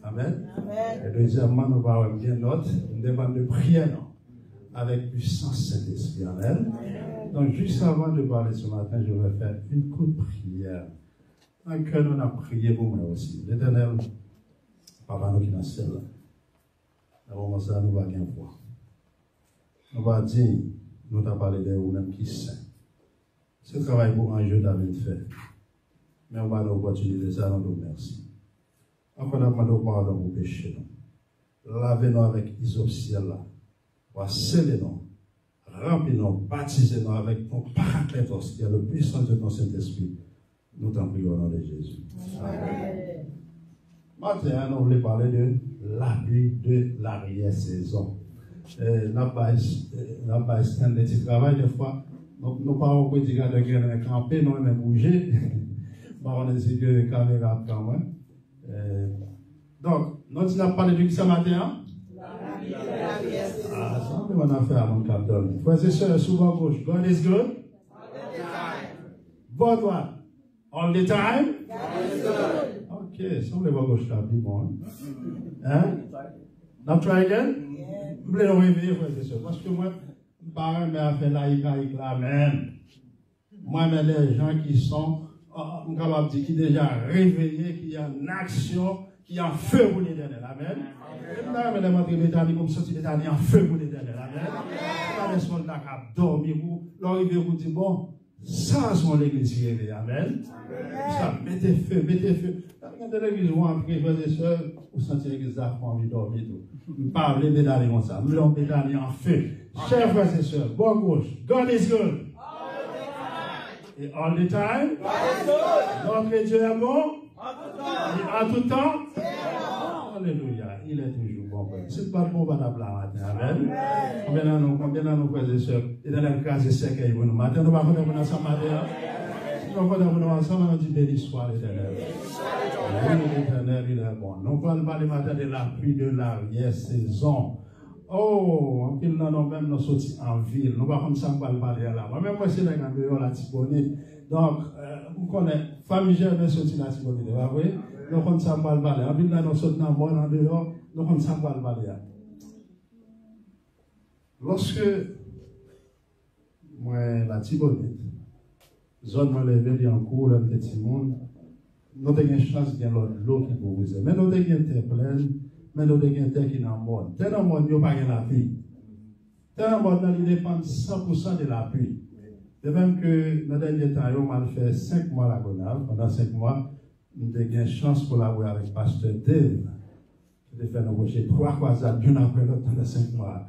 Amen. Et deuxièmement, nous allons bien note, une demande de prière avec puissance Saint-Esprit. Amen. Donc, juste avant de parler ce matin, je vais faire une courte prière. Dans que nous avons prié pour moi aussi. L'Éternel, Papa, nous qui dans le ciel, avant ça, nous allons bien voir. Nous allons dire, nous allons parler de vous-même qui saint. Ce travail pour un jeu d'avait fait. Mais on va nous opportunité de ça, nous nous merci. Encore nous demandons pardon pour péché. Lavez-nous avec l'hysope ciel là. Scellez-nous. Remplis-nous, baptisez-nous avec ton paraclétos qui est le puissant de ton Saint-Esprit. Nous t'en prions au nom de Jésus. Amen. Maintenant, nous voulons parler de l'abus de l'arrière-saison. N'a pas un petit travail des fois. Nous parlons pour dire que nous avons campé, nous avons bougé. On a dit que la caméra quand même. Donc, nous n'avons pas parlé de ce matin. Ah, ça, on a fait à mon cap d'homme. Frères et sœurs, souvent gauche. God is good. All the time. But what? All the time? God is good. Ok, ça, on va gauche là, puis bon. Hein? Now try again? Vous voulez nous réveiller, frères et sœurs? Parce que moi, je ne parle pas de faire laïque là même. Moi, mais les gens qui sont, on est capable de dire, qui sont déjà réveillés, qui ont une action, qui ont feu pour l'éternel. Amen. Et là, je vais vous comme sortir l'éternel en feu pour l'éternel. Amen. Là, les soldats qui dorment, l'arrivée vous dit, bon, ça, c'est l'église qui est. Amen. Ça, mettez feu, mettez feu. Quand l'église, vous entrez, frères et sœurs, vous sentez l'église là, vous envie de dormir tout. Vous parlez médaille comme ça. Vous mettez médaille en feu. Chers frères et sœurs, bon gauche, God is good. Et all the time, notre Dieu est bon. En tout temps, alléluia, il est toujours bon. C'est pas bon, on va l'appeler matin. Amen. Combien d'années, frères et sœurs, et dans le cas de ce qu'il y a eu matin, nous allons faire ensemble matin. Nous allons faire ensemble, on dit béni soit l'éternel. L'éternel, il est bon. Nous allons parler matin de la pluie de l'arrière-saison. Oh, en pile, nous même nous sortis en ville. Nous ne pouvons pas parler là. Moi-même, moi, c'est là quand nous la Tibonite. Donc, vous connaissez, famille Germaine sorti la Tibonite. Vous voyez? Nous ne pouvons pas parler. En ville, nous sortis dans le monde en dehors. Nous ne pouvons pas parler. Lorsque, moi, la Tibonite, zone moi levé en cours, le petit monde, nous avons une chance de gagner l'eau qui peut vous aider. Mais nous avons une terre pleine. Mais nous avons une terre qui est dans le monde. Terre dans le monde, nous n'avons pas la pluie. Terre dans le monde, il dépend 100% de la pluie. De même que dans le dernier temps, on a fait 5 mois à la Gonave. Pendant 5 mois, nous avons eu une chance de collaborer avec Pasteur Dave. Qui a fait nous rocher 3 croisades d'une après l'autre pendant 5 mois.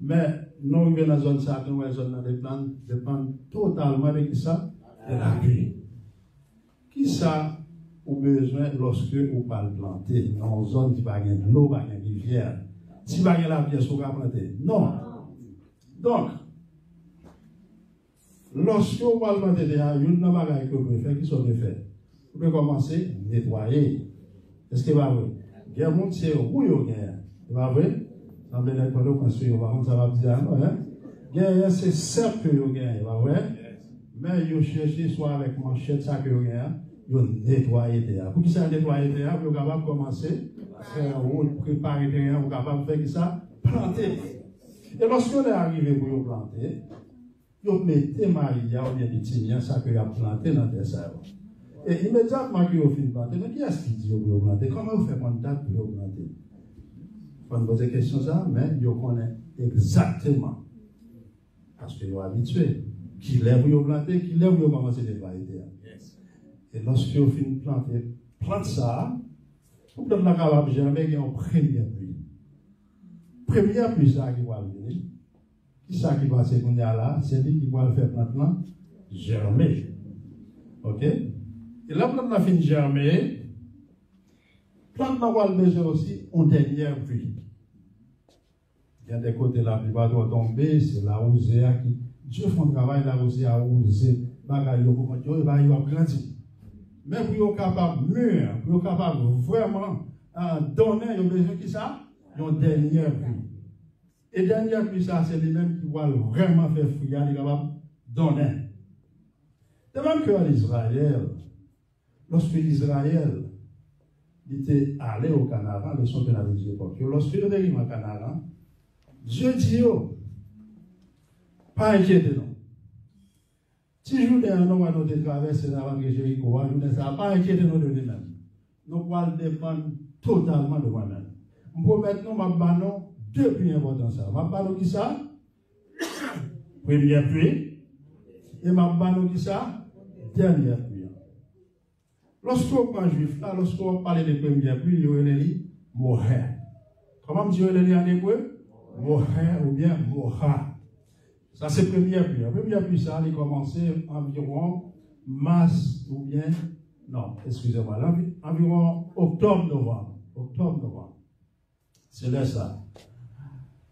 Mais nous vivons dans la zone ça, nous la zone dépend totalement de ça, de la pluie. Qui ça? Ou besoin lorsque vous parlez planter dans une zone qui va gagner de l'eau, va gagner de rivière. Si vous avez la pièce, vous pouvez planter. Non. Donc, lorsque vous parlez planter, il y a une bagaille que vous pouvez faire, qui sont de faire. Vous pouvez commencer à nettoyer. Est-ce que vous avez vu? Il y a un monde qui est où il y a. Vous avez vu? Ça veut dire que vous construisez, ça va dire, non, hein? Il y a c'est certes que vous avez, vous avez vu? Mais vous cherchez soit avec manchette, ça que vous avez. Vous nettoyez terre. Pour qui ça nettoyer terre, vous êtes capable de commencer à faire un route, préparer terre, vous êtes capable de faire ça, planter. Et lorsque vous est arrivé pour vous planter, vous mettez Maria ou bien des timiens, ça que vous avez planté dans terre. Et immédiatement que vous finissez de planter, mais qui est-ce qui dit que vous planter? Comment vous faites une date pour vous planter? Vous pouvez poser des questions ça, mais vous connaissez exactement. Parce que vous êtes habitué. Qui lève vous planter, qui lève vous commencer à nettoyer terre. Et lorsque vous finissez de planter, plante ça, vous pouvez être capable de germer une première pluie. Première pluie, ça qui va venir. Qui ça qui va se faire là? C'est lui qui va le faire maintenant germer. Ok? Et là, plante la fin de germer, plante va le besoin aussi en dernière pluie. Il y a des côtés là, pluie va tomber, c'est la rosée qui. Dieu fait un travail, la rosée a rosé, bagaille, il va grandir. Mais pour être capable de mûr, pour être capable vraiment donner, il y a besoin de ça, une dernière pluie. Et dernière pluie, ça, c'est les mêmes qui vont vraiment faire fruit, il est capable de donner. De même qu'en Israël, lorsque Israël il était allé au Canara, le son que l'avait dit l'époque. Lorsque il est arrivé au Canara, Dieu dit, pas inquiété non. Si je vous dis un homme à notre traversée avant que Jéricho, je ne sais pas inquiéter nous de lui-même. Nous pouvons dépendre totalement de moi-même. Je promets nous, ma banon, deux pluies importantes. Ma banon qui ça? Première pluie. Et ma banon qui ça? Dernière pluie. Lorsqu'on parle juif, là, lorsqu'on parle de première pluie, il y a dit Moher. Comment me dit en hébreu? Moher ou bien Moha. Ça, c'est première pluie. La première pluie, ça, elle a commencé environ mars ou bien, non, excusez-moi, environ octobre-novembre. Octobre-novembre. C'est là ça.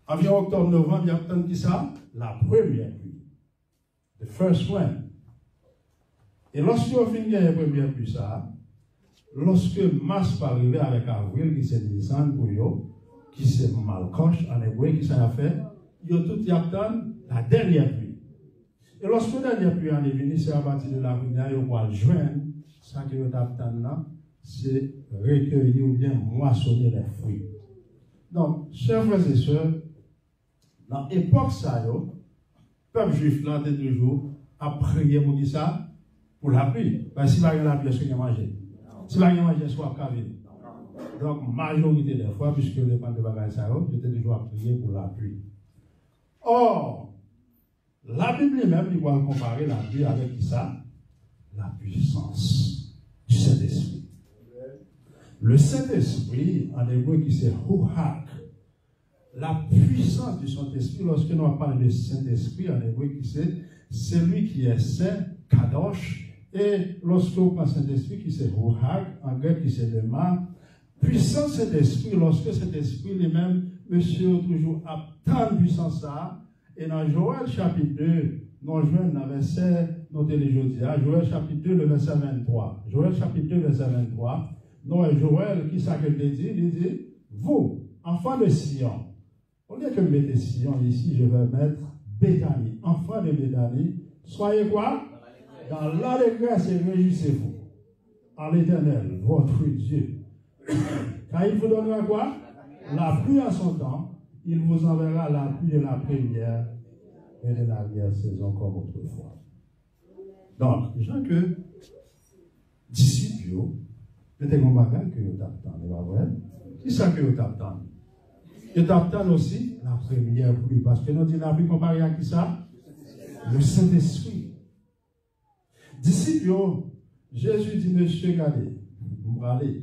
Environ octobre-novembre, il y a tant qui ça? La première pluie. The first one. Et lorsque on finit la première pluie, ça, lorsque mars va arriver avec avril, qui c'est décembre pour eux, qui c'est malcoche en hébreu, qui ça a fait, il y a tout y attend la dernière pluie. Et lorsque la dernière pluie en est venue, c'est à partir de l'avril, il y a joindre, ça que vous attendez là, c'est recueillir ou bien moissonner les fruits. Donc, chers frères et sœurs, dans l'époque, ça, le peuple juif là, était toujours à prier pour ça, pour la pluie. Parce que si pas la pluie, est-ce qu'il y a mangé? Si pas mangé, soit cavé. Donc, majorité des fois, puisque les pans de bagages ça, j'étais toujours à prier pour la pluie. Or, la Bible même, il va comparer la pluie avec qui ça? La puissance du Saint-Esprit. Le Saint-Esprit, en hébreu, qui c'est Ruach. La puissance du Saint-Esprit, lorsque nous parlons de Saint-Esprit, en hébreu, qui c'est celui qui est saint, Kadosh. Et lorsque vous pensez Saint-Esprit, qui c'est Ruach, en grec, qui c'est le ma, puissance Saint-Esprit, lorsque cet esprit lui-même, monsieur, toujours a tant de puissance ça. Et dans Joël chapitre 2, nous joignons dans le verset, notez les jeudis, Joël chapitre 2, le verset 23. Joël chapitre 2, verset 23. Non, Joël, qui ça que je dit? Il dit, vous, enfants de Sion, au lieu que je mette Sion ici, je vais mettre Béthanie, enfants de Béthanie, soyez quoi? Dans l'allégresse et réjouissez-vous en l'Éternel, votre Dieu. Car il vous donnera quoi? La pluie à son temps, il vous enverra la pluie de la première et de la dernière saison comme autrefois. Donc, je sens que d'ici, c'était mon bagage que vous attendez, pas vrai? Qui ça que vous attendez? Vous attendez aussi la première pluie, parce que nous disons la pluie comparée à qui ça? Le Saint-Esprit. D'ici, Jésus dit, monsieur, regardez, vous allez.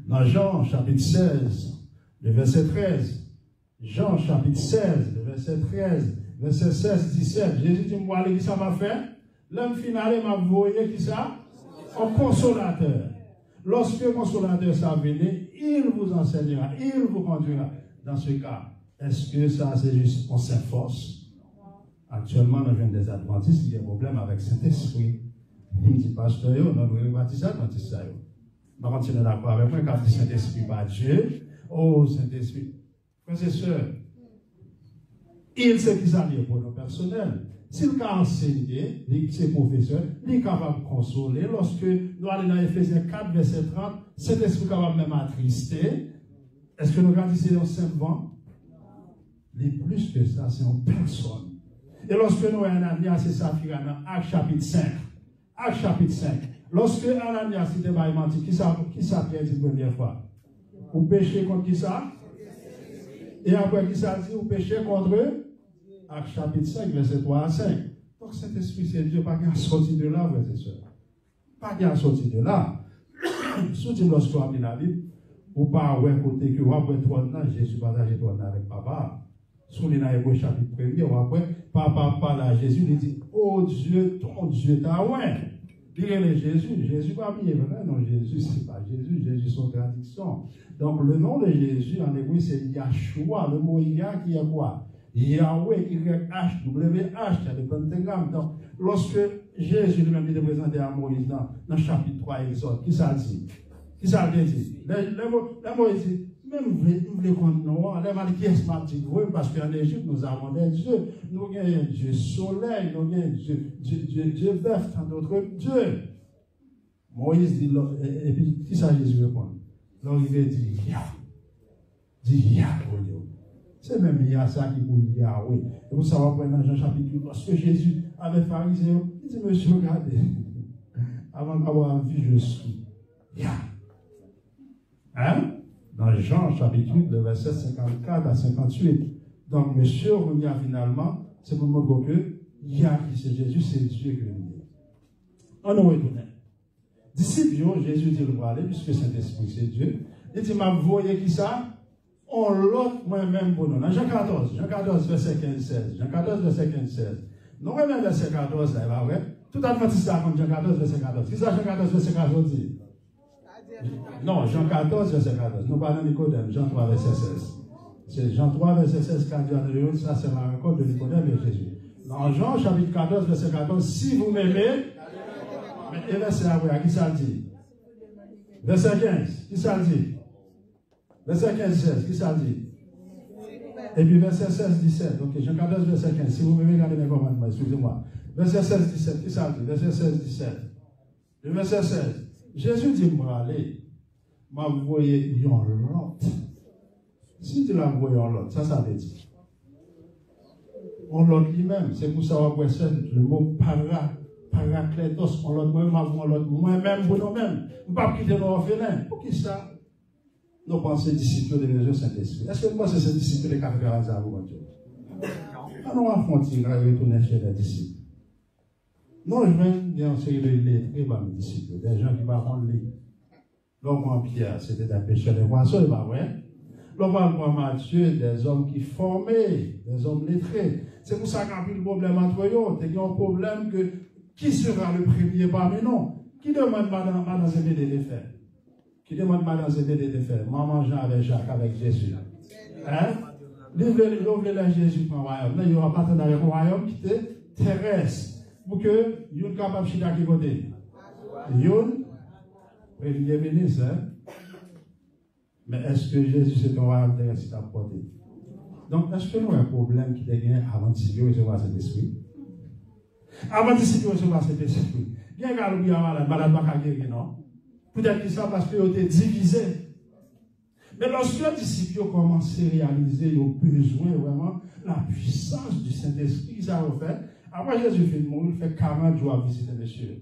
Dans Jean chapitre 16, le verset 13, Jean chapitre 16, le verset 13, verset 16, 17, Jésus dit, moi, allez, qui ça m'a fait? L'homme final m'a voyé qui ça? Un consolateur. Lorsque le consolateur ça venait, il vous enseignera, il vous conduira. Dans ce cas, est-ce que ça c'est juste on s'efforce? Actuellement, nous avons des adventistes qui ont des problèmes avec Saint-Esprit. Il me dit, pasteur, nous avons baptisé adventiste. Par contre, il est d'accord avec moi quand il dit Saint-Esprit, pas Dieu. Oh, Saint-Esprit. Frères et sœurs, il sait qu'il s'en est pour nos personnels. S'il a enseigné, ses professeurs, il est capable de consoler. Lorsque nous allons dans Ephésiens 4, verset 30, Saint-Esprit est capable même attrister. Est-ce que nous regardons ici un simplement? Les plus que ça, c'est en personne. Et lorsque nous Ananias et Saphira dans Acte chapitre 5, Acte chapitre 5, lorsque Ananias était menti, qui ça Pierre dit la première fois? Vous péchez contre qui ça? Et après qui ça dit? Vous péchez contre eux? Acte chapitre 5, verset 3 à 5. Donc cet esprit, c'est Dieu, pas qu'il a sorti de là, frères et sœurs. Pas qu'il a sorti de là. Surtout lorsque vous avez la Bible, ou pas ouais côté que vous avez trône, Jésus partage trône avec papa. Sous les Hébreux chapitre 1er, ou après, papa parle à Jésus, il dit, oh Dieu, ton Dieu t'a ouais. Il est Jésus, Jésus pas bien vrai, non, Jésus, c'est pas Jésus, Jésus son traduction. Donc le nom de Jésus en hébreu, c'est Yahshua, le mot Yah qui est quoi? Yahweh, YHWH, c'est le pentagramme. Donc, lorsque Jésus lui-même était présenté à Moïse dans le chapitre 3 Exode, qui ça dit? Qui ça dit? Le Moïse dit, même vous voulez qu'on nous, les malquiers m'a dit, parce qu'en Égypte, nous avons des dieux. Nous avons un Dieu soleil, nous avons un Dieu veuf, tant d'autres dieux. Moïse dit, et puis, qui ça Jésus répond? Donc, il dit, Ya. Dit Ya pour nous. C'est même Ya ça qui pour Yahweh. Et vous savez, après, dans Jean chapitre 8, lorsque Jésus avait pharisé, il dit, monsieur, regardez, avant d'avoir vu, je suis Ya. Hein? Dans Jean chapitre 8, le verset 54 à 58. Donc, monsieur, on y a finalement, c'est pour montrer que Ya qui c'est Jésus, c'est Dieu que nous dit. On nous retourne. Disciples, Jésus dit, le aller, puisque Saint-Esprit, c'est Dieu. Il dit, m'a voyé qui ça? On l'autre moi-même pour nous. Dans Jean 14, verset 15-16. Jean 14, verset 15-16. Nous revenons verset 14, là, va vrai? Tout Adventiste raconte Jean 14, verset 14. Qui ça, Jean 14, verset 14 dit? Non, Jean 14, verset 14. Nous parlons de Nicodème, Jean 3, verset 16. C'est Jean 3, verset 16, quand dit, ça c'est la rencontre de Nicodème et Jésus. Dans Jean, chapitre 14, verset 14, si vous m'aimez, et verset après, qui ça dit? Verset 15, qui ça dit? Verset 15, 16, qui ça dit? Et puis verset 16, 17. Ok, Jean 14, verset 15. Si vous m'aimez, regardez mes commandements, excusez-moi. Verset 16, 17, qui ça dit? Verset 16, 17. Le verset 16. Jésus dit, moi, allez, m'a voyé yon l'autre. Si tu l'as voyé en l'autre, ça veut dire. On l'autre lui-même, c'est pour ça qu'on le mot paraclétos, on l'autre moi-même pour nous-mêmes. Nous ne pas quitter nos orphelins. Pour qui ça? Nous pensons disciples de Jésus Saint-Esprit. Est-ce que nous pensons ces disciples de faire à vous, Dieu? Nous affrontons à retourner chez les disciples. Non, je viens d'une série de lettres par mes disciples, des gens qui vont prendre les. L'homme en Pierre, c'était des pêcheurs de poissons, il va vrai. L'homme en Matthieu, des hommes qui formaient, des hommes lettrés. C'est pour ça qu'il y a eu le problème entre eux. Il y a un problème que qui sera le premier parmi nous? Qui demande Madame Zébédée de faire? Qui demande Madame Zébédée de faire? Maman Jean avec Jacques, avec Jésus. Hein? Il voulait Jésus pour le royaume. Il n'y aura pas de royaume qui est terrestre. Pour que vous soyez capable de faire côté. Vous, premier ministre, hein? Mais est-ce que Jésus c'est un royaume terrestre qui a porté? Donc, est-ce que nous avons un problème qui est gagné avant de recevoir cet esprit? Avant de recevoir cet esprit. Il y a un gars qui a malade, pas guérir, non? Peut-être que ça parce qu'il a été divisé. Mais lorsque les disciples ont commencé à réaliser leurs besoins, vraiment, la puissance du Saint-Esprit qu'ils ont fait, après Jésus fait mourir, il fait 40 jours à visiter monsieur.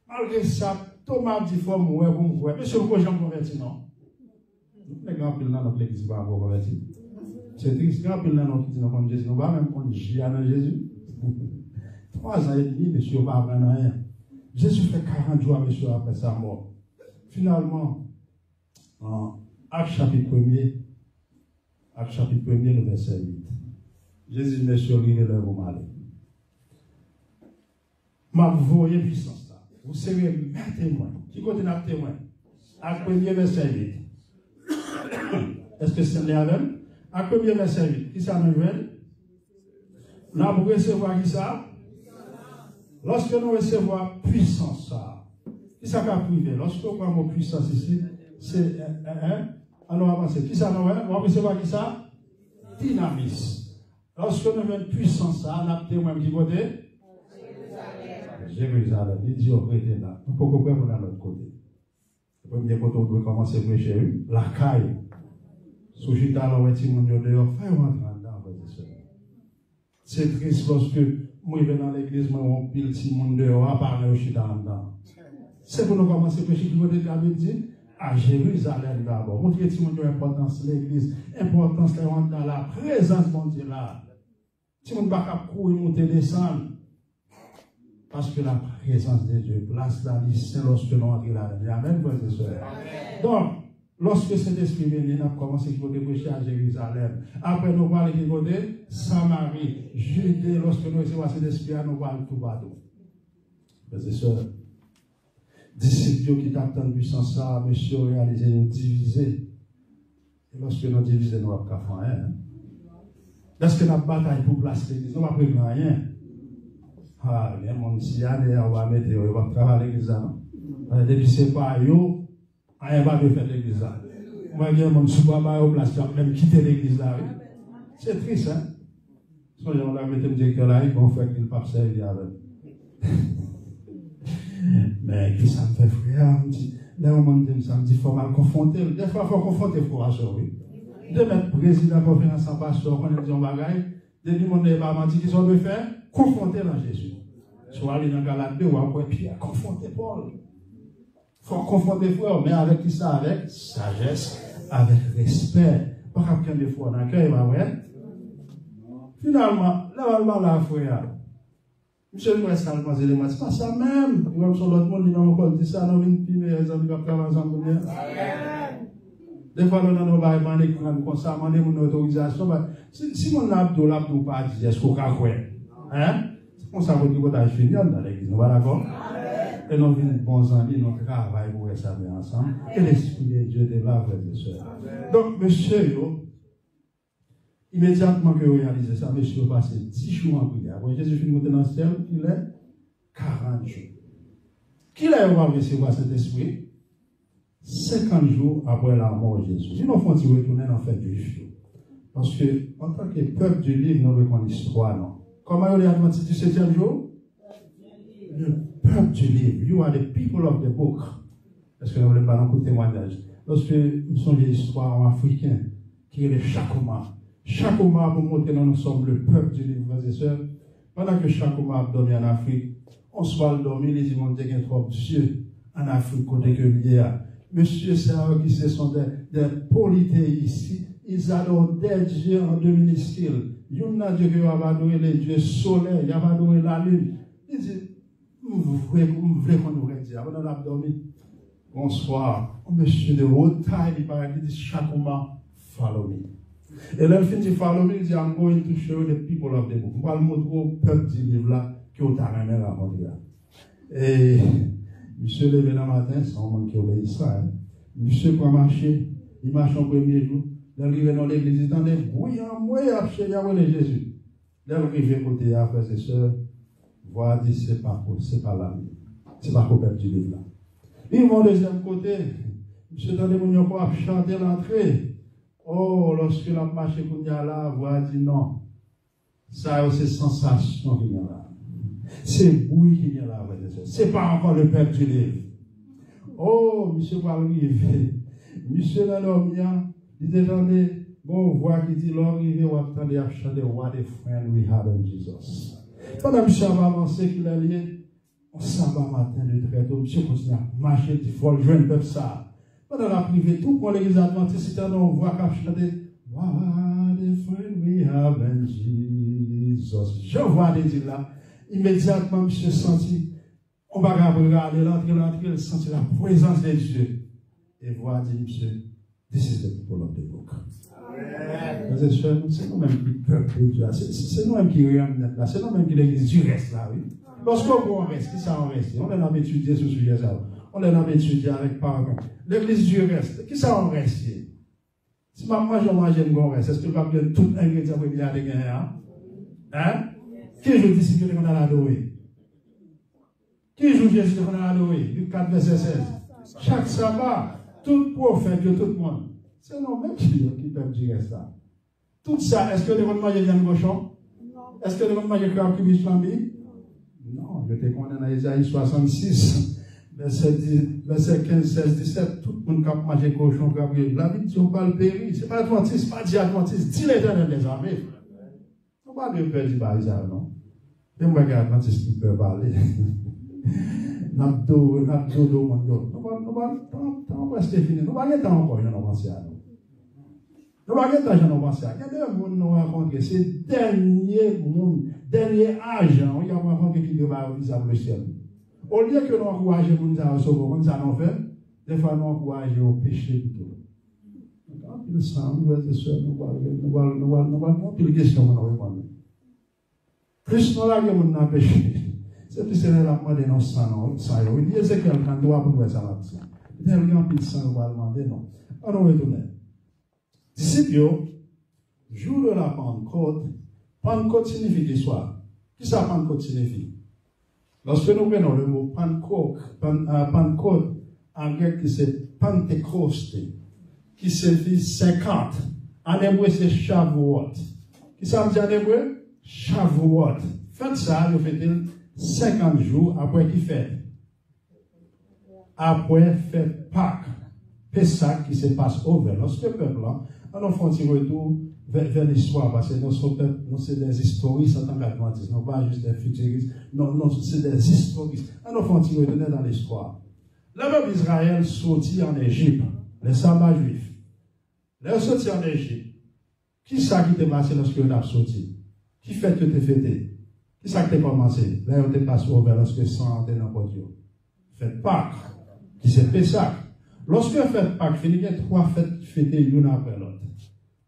Malgré ça, Thomas dit, il faut mourir, vous mourir. Monsieur, vous pouvez convertir, non? Les grands pils dans notre église, pas encore convertir. C'est triste, les grands pils dans notre église, nous Jésus, nous ne va même prendre J.A. dans Jésus. 3 ans et demi, monsieur, pas apprendre rien. Jésus fait 40 jours, monsieur, après sa mort. Finalement, en Acte chapitre 1er, le verset 8. Jésus, monsieur, il est là, vous m'allez. Ma voyez puissance là. Vous serez mes témoins. Qui continue à témoin? Acte 1er, verset 8. Est-ce que c'est là même? Acte 1er, verset 8. Qui ça nous veut? Nous avons recevoir qui ça? Lorsque nous recevons puissance, ça, qui ça va priver? Lorsque nous avons puissance ici, c'est alors avancer. Qui ça nous veut? On va recevoir qui ça? Dynamisme. Lorsque nous avons puissance, ça, nous avons témoin qui côté? Jérusalem. Il dit, on était là. Nous pouvons pas aller de l'autre côté. Le premier côté, on doit commencer à prêcher la caille. Sous Chita, on va dire, on va dire, fais rentrer dedans, c'est triste lorsque moi, je vais dans l'église, moi, on pile si mon dehors, à parler au Chita dedans. C'est pour nous commencer à prêcher, qui côté de dit, à Jérusalem d'abord. Montrer si mon importance de l'église, importance de rentrer dans la présence de Dieu là. Si mon backup courir, monter, descendre. Parce que la présence de Dieu place la liste lorsque nous entrons là. Amen, frères et sœurs. Donc, lorsque cet esprit vient, nous avons commencé à prêcher à Jérusalem. Après, nous parlons de côté Samarie, Judée, lorsque nous recevons cet esprit, nous parlons tout partout. Frères et sœurs, disciples qui t'attendent puissance, ça, monsieur, réaliser, nous diviser. Et lorsque nous divisons, nous n'avons pas fait rien. Lorsque nous bataille pour placer l'église, nous n'avons pas rien. Ah, bien, mon si on va mettre, on va travailler à l'église. Depuis c'est pas yo, on va faire l'église. Moi, bien, mon souvent, on place, même quitter l'église là. C'est triste, hein? Soyons là, mettez le directeur là, on fait qu'il ne pas servir avec. Mais qui ça me fait frère? Là, on me dit, ça me dit, il faut mal confronter. Des fois, il faut confronter le pasteur, oui. De mettre président de la conférence en pasteur, on dit un bagage, de dire, mon n'est pas menti, qu'ils ont de faire, confronter dans Jésus. Soit aller dans Galate 2 ou après Pierre, confronter Paul. Il faut confronter frère, mais avec qui ça? Avec sagesse, avec respect. Pas qu'à des fois dans le cœur, il va voir. Finalement, là, la frère. Monsieur le Président, c'est pas ça même. Il va sur l'autre monde, il va encore dire ça, non, une fille, mais les amis vont travailler ensemble. Des fois, nous avons demandé comme ça, demandé mon autorisation. Si mon abdo n'a pas dit, est-ce qu'on a quoi? Hein? C'est comme ça que vous avez fini dans l'église, nous va d'accord? Et nous avons bons amis, nous travaillons pour ça ensemble. Et l'Esprit de Dieu est là, frères et sœurs. Donc, monsieur, immédiatement que vous réalisez ça, monsieur, vous passez 10 jours en prière. Après, Jésus finit de monter dans le ciel, il est 40 jours. Qui l'a recevoir cet esprit? 50 jours après la mort de Jésus. Si nous faisons retourner dans le fait du juif. Parce que, en tant que peuple du livre, nous avons une histoire, non? Comment il y a Adventiste du 7e jour? Le peuple du livre. You are the people of the book. Est-ce que nous voulons pas dans le témoignage? Parce que nous sommes des histoires africains qui est le Chakoma. Chakoma, pour montrer que nous sommes le peuple du livre, frères et sœurs. Pendant que Chakoma a dormi en Afrique, on soit dormi, les immondes qui sont trop Dieu en Afrique, côté que lié à. Monsieur, c'est eux qui se sont des polythéistes. Ils adorent des dieux en deux minuscules. Il y a un Dieu qui va adorer les dieux soleil, il va adorer la lune. Il dit, vous voulez qu'on nous retire. On a dormi. Bonsoir. Monsieur de haute taille, il dit, Chakoma, follow me. Et là, il finit follow me, il dit, I'm going to show the people of the book. On va le montrer au peuple du livre là, qui ont arrêté la mondiale. Et, monsieur levé le matin, c'est un monde qui obéit ça. Monsieur pour marcher, il marche en premier jour. Il arrive dans l'église, il entendait bouillant, moyen, chez Yahweh Jésus. Il arrive côté, frères et sœurs, voir, dit, c'est pas la vie. C'est pas pour peuple du livre là. Ils vont au deuxième côté. Monsieur entendait mon yoko à chanter l'entrée. Oh, lorsque la marche qu'on y a là, voix dit non. Ça, c'est sensation qu'il y a là. C'est bruit qu'il y a là, frères et sœurs. C'est pas encore le peuple du livre. Oh, monsieur va arriver. Monsieur l'homme, il dit, attendez, bon, voix qui dit, l'arrivée, ou attendez à chanter, what a friend we have in Jesus. Pendant que monsieur va avancer, qu'il est lié, on s'en va matin de très tôt, monsieur continue à marcher, il faut le joindre le peuple ça. Pendant la privée, tout pour l'église adventiste, on voit qu'à chanter, what a friend we have in Jesus. Je vois des dire là, immédiatement, monsieur senti, on va regarder l'entrée, il sentit la présence de Dieu. Et voir, dit monsieur, this is the people of the book. C'est nous-mêmes qui peuple de Dieu. C'est nous-mêmes qui réunissons là. C'est nous-mêmes qui l'église du reste là, oui. Lorsqu'on reste, qui ça en reste? On est dans étudier ce sujet ça. On est dans étudier avec parents. L'église du reste, qui ça en reste? Si ma maman, je mange un reste, est-ce que va bien tout ingrédient pour y aller gagner? Hein? Qui joue discipline qu'on a adoré? Qui joue Jésus qu'on a adoré? Luc 4, verset 16. Chaque sabbat, tout prophète de tout le monde. C'est nous-mêmes qui peuvent dire ça. Tout ça, est-ce que nous avons mangé viande cochon? Est-ce que nous avons mangé crabe qui biche flambi? Non, je te connais dans Isaïe 66, verset 15, 16, 17. Tout le monde qui a mangé cochon, crabe, la vie ne pas le péri. Ce n'est pas adventiste, pas dit adventiste. Dis l'Éternel des armées. On ne va pas dire par Isaïe, non? Et moi, je regarde adventiste qui peut parler. N'abdo, mondo. Nous rester fini. Nous n'avons pas temps encore, je n'en pense à nous. Nous n'avons pas temps, je n'en pense à nous. Il y a des gens qui nous rencontrent, c'est dernier agent, il y a rencontré qui devrait visa pour le ciel. Au lieu que nous encourageons pour nous à recevoir, comme ça nous fait, des fois nous encourageons au péché plutôt. Quand il semble, nous allons monter les questions que nous répondons. Plus nous l'avons dans le péché. C'est plus c'est la demande non sang. Il dit Ézéchiel 33 pour nous ça là. Il y a un peu de sang, on va demander non. On va retourner. Disciples, jour de la Pentecôte, Pentecôte signifie l'histoire. Qui ça Pentecôte signifie? Lorsque nous prenons le mot Pentecôte en grec c'est Pentecôte, qui signifie 50. En hébreu c'est Shavuot. Qui ça veut dire en hébreu? Shavuot. Faites ça, vous faites 50 jours après qu'il fait. après fait Pâques, Pessah qui se passe au vers. Lorsque le peuple là, on a fait un retour vers l'histoire, parce que nous sommes des historistes en tant qu'adventistes, non pas juste des futuristes, non, c'est des historistes. On a fait un retour dans l'histoire. Le peuple d'Israël sortit en Égypte, les sabbats juifs. Ils sont sortis en Égypte. Qui ça qui t'est passé lorsque vous avez sorti? Qui fait que tu es fêté? Qui ça qui t'est commencé? Là, on t'est passé au vers lorsque sang était dans votre Dieu. Faites Pâques, qui s'est Pessah. Lorsque vous faites Pâques, il y a 3 fêtes fêtées l'une après l'autre.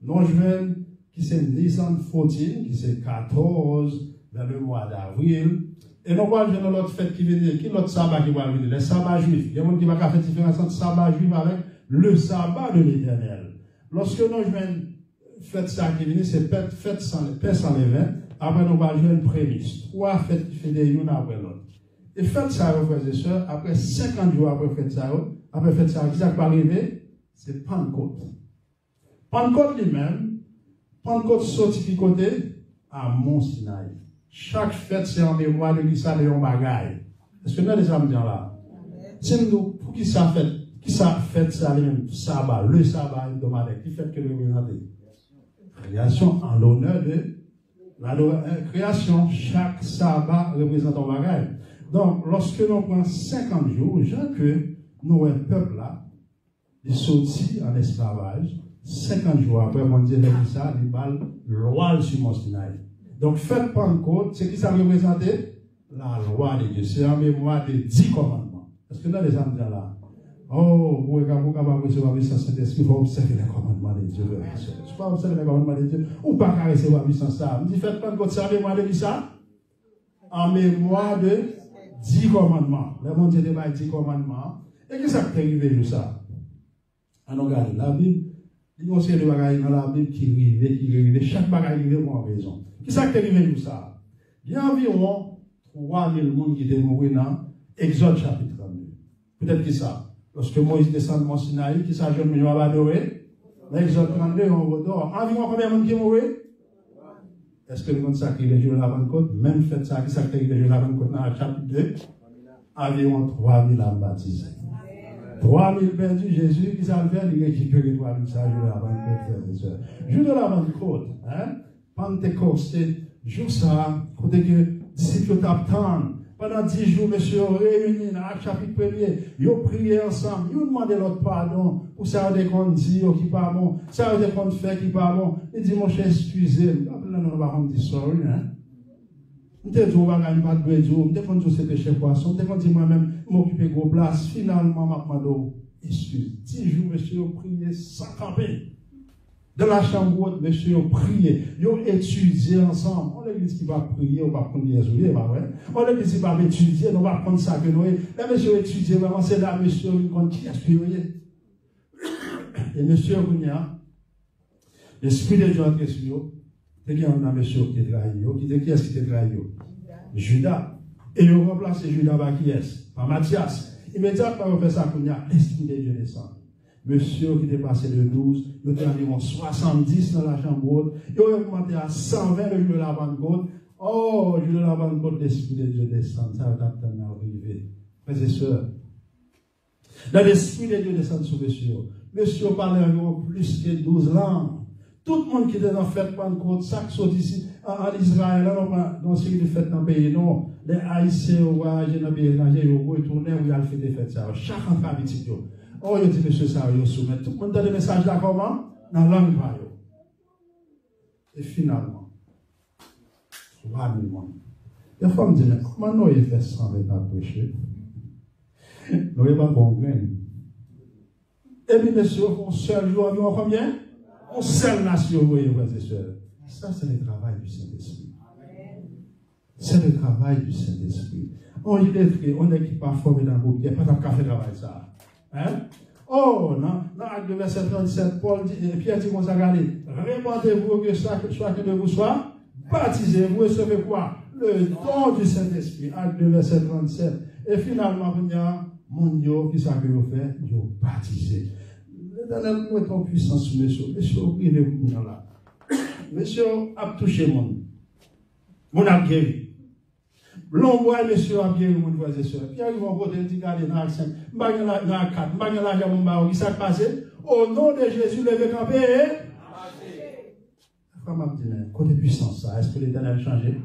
Non, je viens qui c'est Nissan 14, qui c'est 14, vers le mois d'avril. Et nous voyons dans l'autre fête qui vient, qui l'autre sabbat qui va venir, les sabbats juifs. Il y a des gens qui vont faire différence entre sabbat juif avec le sabbat de l'Éternel. Lorsque nous venons fête ça qui vient, c'est fête sans levain. Après, nous allons jouer une prémisse. 3 fêtes qui fêtent l'une après l'autre. Et fête ça, frères et sœurs, après 50 jours après fête ça, qui ça va arriver? C'est Pentecôte. Pentecôte lui-même, Pentecôte sorti du côté à Mont Sinaï. Chaque fête, c'est en mémoire de l'Issa de yon bagaille. Est-ce que nous avons des âmes là? C'est nous, pour qui ça fait ça, le sabbat hebdomadaire, qui fait que le représenter? Création en l'honneur de la création. Chaque sabbat représente un bagaille. Donc, lorsque nous prenons 50 jours, genre que nous, un peuple là, il sortit en esclavage, 50 jours après, on dit ça, il va loi sur Mont Sinaï. Donc, faites Pentecôte, c'est qui ça représente? La loi de Dieu. C'est en mémoire des 10 commandements. Est-ce que nous les avons là? Oh, vous pouvez recevoir le Saint-Esprit, il faut observer les commandements de Dieu. Il ne faut pas observer les commandements de Dieu. Ou pas recevoir le Saint-Esprit. On dit, faites Pentecôte, c'est en mémoire de qui ça? En mémoire de 10 commandements. Le monde Dieu débat 10 commandements. Et qu'est-ce qui est arrivé de ça? On regarde la Bible. Il y a aussi des bagages dans la Bible qui arrivent. Chaque bagage arrive pour une raison. Qui ça qui est arrivé de ça? Il y a environ 3000 personnes qui étaient morts dans Exode chapitre 32. Peut-être que ça. Lorsque Moïse descend de Mont Sinaï, qui ça jeune million va adorer? Exode 32, on redort. Environ combien de monde qui est mort? Est-ce que le monde sacrifie les jours de la Pentecôte? Même fait ça, qui sacrifie les jours de la Pentecôte dans le chapitre 2? Environ 3000 âmes baptisées. 3000 perdus, Jésus, qui s'en fait, il récupère 3000 ça, jour de la Pentecôte. Jour de la Pentecôte, hein? Pentecôte, jour ça, côté que disciples t'attendent. Pendant 10 jours, monsieur, réunis dans le chapitre 1er, ils ont prié ensemble, ils ont demandé l'autre pardon, pour ça, ils ont dit qui pas bon, ça, ils ont fait qui pas bon. Ils disent, mon cher, excusez-moi. Après, nous, on va dire sorry, hein. Je te dis, on va gagner pas de bédou, je te dis, c'était chez poisson, je te dis, moi-même, m'occuper de gros place. Finalement, je me demande, excuse. 10 jours, monsieur, ils ont prié sans camper. Dans la chambre, monsieur, ils ont prié, ils ont étudié ensemble. On l'église qui va prier, on va prendre des souliers, pas vrai? On l'église qui va étudier, on va prendre ça que nous. Là, monsieur, étudier, vraiment, c'est là, monsieur, il compte qui est-ce que vous voyez? Et monsieur, l'esprit de Dieu entre sur eux, et il y a un monsieur qui est trahi, qui dit qui est-ce qui est trahi? Judas. Et ils ont remplacé Judas par qui est-ce? Par Matthias. Immédiatement, on fait ça qu'on y a l'esprit de Dieu descend. Monsieur qui était passé de 12, il était environ 70 dans la chambre haute, il a augmenté à 120 le jour de la Pentecôte. Oh, le jour de la Pentecôte, l'esprit de Dieu descend, ça va arriver. Frères et sœurs, dans l'esprit de Dieu descend sur monsieur. Monsieur parlait environ plus que 12 langues. Tout le monde qui était dans la fête Pentecôte, ça qui sort ici en Israël, dans ce qui est fait dans le pays, non, les Haïtiens, dans le pays étranger, ils retournent, ils ont fait des fêtes. Chaque enfant petit. Oh, il dit, monsieur, ça, il soumet. Tout le monde a des messages là, comment? Dans la langue, et finalement, 3000 personnes. Les femmes disent, mais comment nous avons fait ça avec la prêcher? Nous n'avons pas compris. Et puis, monsieur, on seul jour, environ combien? On seule nation, vous voyez, frères et sœurs. Ça, c'est le travail du Saint-Esprit. C'est le travail du Saint-Esprit. On est lettré, on n'est pas formé dans le groupe, il n'y a pas de café travail ça. Hein? Oh, non, dans l'acte de verset 37, Pierre dit qu'on s'est regardé. Répandez-vous que chacun de vous soit baptisé. Vous recevez quoi? Le don du Saint-Esprit. Acte de verset 37. Et finalement, il y a mon Dieu qui s'est fait, Dieu baptisé. L'éternel nous est en puissance, monsieur. Monsieur, priez-vous là. Monsieur a touché mon. Mon a guéri. L'ombre, monsieur, a bien, mon frère et soeur. Puis, ils vont voter, ils regardent dans l'accent. M'bagn la 4, m'bagn la jambe, m'bagn, qui s'est passé? Au nom de Jésus, levez campé, Frère m'a dit, côté puissance, ça, est-ce que l'Éternel a changé?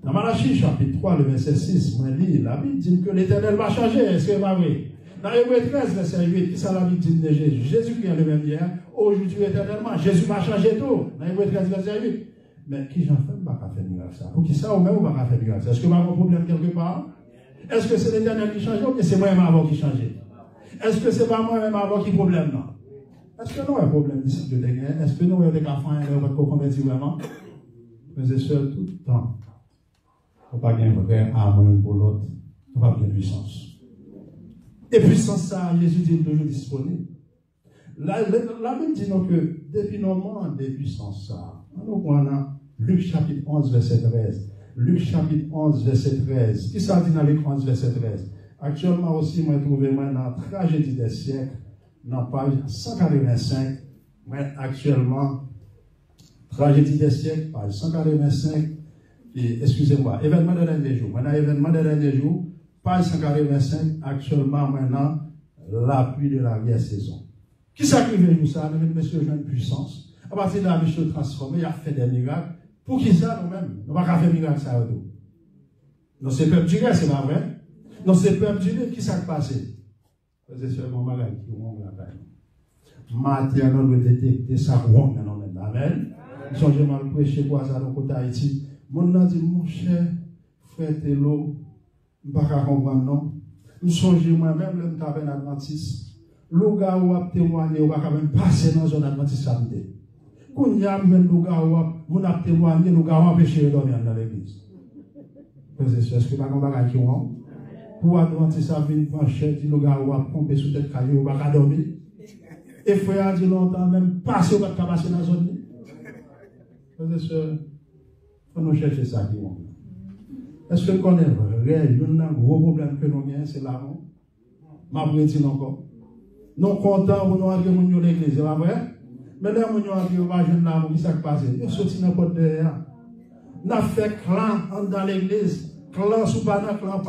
Dans Malachie, chapitre 3, le verset 6, moi, la Bible dit que l'Éternel va changer. Est-ce que c'est pas vrai? Dans Hébreux 13, verset 8, qui ça la Bible dit de Jésus? Jésus qui est le même hier, aujourd'hui éternellement. Jésus va changer tout. Dans Hébreux 13, verset 8. Mais qui j'en fais, pas faire miracle ça? Pour qui ça, ou même, on va faire miracle ça? Est-ce que vous avez un problème quelque part? Est-ce que c'est l'Éternel qui change ou bien c'est moi-même avant qui change? Est-ce que c'est pas moi-même avant qui problème, non? Est-ce que nous avons un problème d'ici de dernier? Est-ce que nous avons des enfants et nous avons converti vraiment? Mais c'est sûr, tout le temps. Il ne faut pas gagner un vrai amour pour l'autre. Il ne faut pas gagner de puissance. Et puissance, ça, Jésus dit toujours disponible. La Bible dit donc que depuis nos moments de puissance, ça, on a Luc chapitre 11, verset 13. Luc chapitre 11, verset 13. Qui ça dit dans Luc 11, verset 13? Actuellement aussi, moi, je trouve dans la tragédie des siècles, dans page 185, mais actuellement, tragédie des siècles, page 185, et excusez-moi, événement de dernier jour. Maintenant, événement de dernier jour, page 185, actuellement, maintenant, l'appui de la guerre saison. Qui s'acrive pour ça? Nous, monsieur, j'ai une puissance. À partir de la mission transformée, il a fait des miracles. Pour qui ça, nous-mêmes? Nous ne pouvons pas faire des miracles, ça, tout. Non, c'est peuple du reste, c'est pas vrai? Non, c'est peuple du reste, qui s'est passé? C'est seulement malade qui vont la paix. Maintenant, nous devons détecter ça, nous amen. Nous sommes mal prêcher quoi ça, dans le côté Haïti. Mon a dit, mon cher frère Télo, je ne peux pas comprendre, non? Je songe moi-même, le tabernacle adventiste. Le gars où a témoigné, ou pas même passer dans zone adventiste samedi. Quand il y a même le gars où a témoigné, le gars où a empêché de dormir dans l'église. Est-ce que pas qu'on va qui ont? Pour adventiste ça vient pencher, dit le gars où a pompé sous tête caillou, ou pas dormir. Et frère a dit longtemps, même passer ou pas passer dans la zone. Est-ce que faut nous chercher ça qui ont? Est-ce que nous connaissons vrai? Il y a un gros problème que nous avons, c'est l'amour. Ma prédit encore. Nous contents pour nous entrer dans l'église, c'est pas vrai? Mais là, nous entrer dans l'amour, qui s'est passé? Nous sortis n'importe derrière. Nous avons fait clan dans l'église. Clan sous pas dans clan,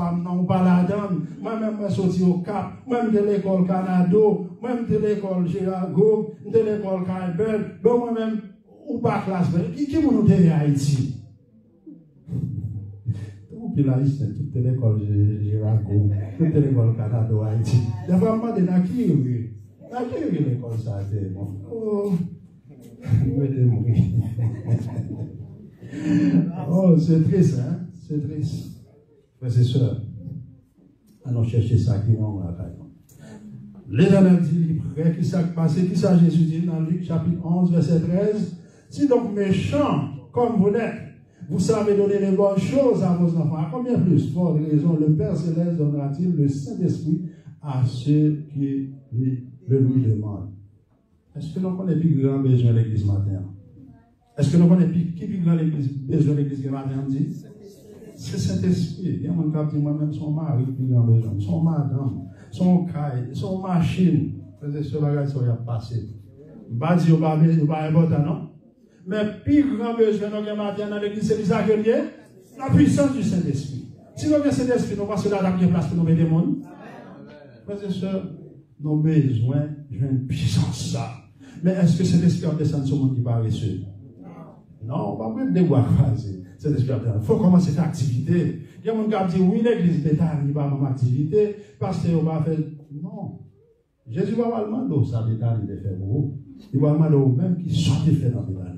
pas là-dedans. Moi-même, je suis sorti au Cap. Même de l'école Canada, même de l'école Girago, de l'école Caibel. Donc, moi-même, ou pas classe. Qui nous dit Haïti? Puis là, c'est toute l'école Girago, toute l'école Canada, Haïti. Il faut me demander dans qui l'école ça a été. Oh, oh, c'est triste, hein? C'est triste. Frères et sœurs, allons chercher ça qui vont la caille. L'Éternel dit, frère, qui s'est passé, qui ça Jésus dit dans Luc chapitre 11, verset 13. Si donc méchants, comme vous l'êtes, vous savez donner les bonnes choses à vos enfants, à combien plus, pour raison, le Père Céleste donnera-t-il le Saint-Esprit à ceux qui lui demandent. Est-ce que nous connaissons plus grand besoin de l'église matin? Est-ce que nous connaissons qui plus grand besoin de l'église matin dit? C'est Saint-Esprit. Il y a mon cap dit moi-même, son mari plus grand besoin, son madame, son caille, son machine. C'est ce bagage qui a passé. Je ne vais pas dire que ce n'est pas important, non? Mais plus grand besoin de nous matin dans l'église, c'est ça que la puissance du Saint-Esprit. Si nous avons le Saint-Esprit, nous passons là dans la place pour nous mettre des mondes. Frères et sœurs, nous avons besoin d'une puissance ça. Mais est-ce que cet esprit descend sur le monde qui paresseux? Non, on va pas mettre des bois croisés. Cet esprit il faut commencer à faire activité. Il y a des gens qui disent oui, l'église d'État n'est pas mon activité, parce qu'on va faire. Non. Jésus va pas demander ça d'État de faire pour vous. Il va demander aux mêmes qui sont de faire dans l'État.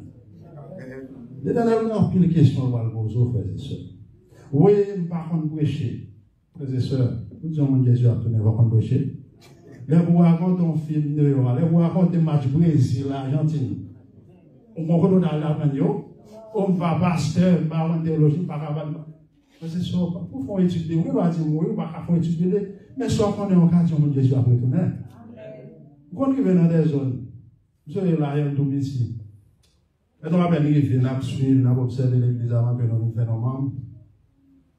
L'Éternel a pris les questions pour vos frères et sœurs. Oui, par contre, prêcher. Frères et sœurs, nous disons que Jésus a tourné, va contre prêcher. Les vous racontez un film de les vous racontez un match Brésil, Argentine. On va dans la manio, on va pasteur, baron théologie, pas capable. Frères et sœurs, pour faire étudier, on va dire, oui, on va faire étudier, mais soit qu'on est en occasion de Jésus a retourné. Quand on vient dans des zones, vous avez là, il y a un double ici. Et nous avons vérifié, nous avons suivi, nous avons observé l'église avant que nous fassions nos membres.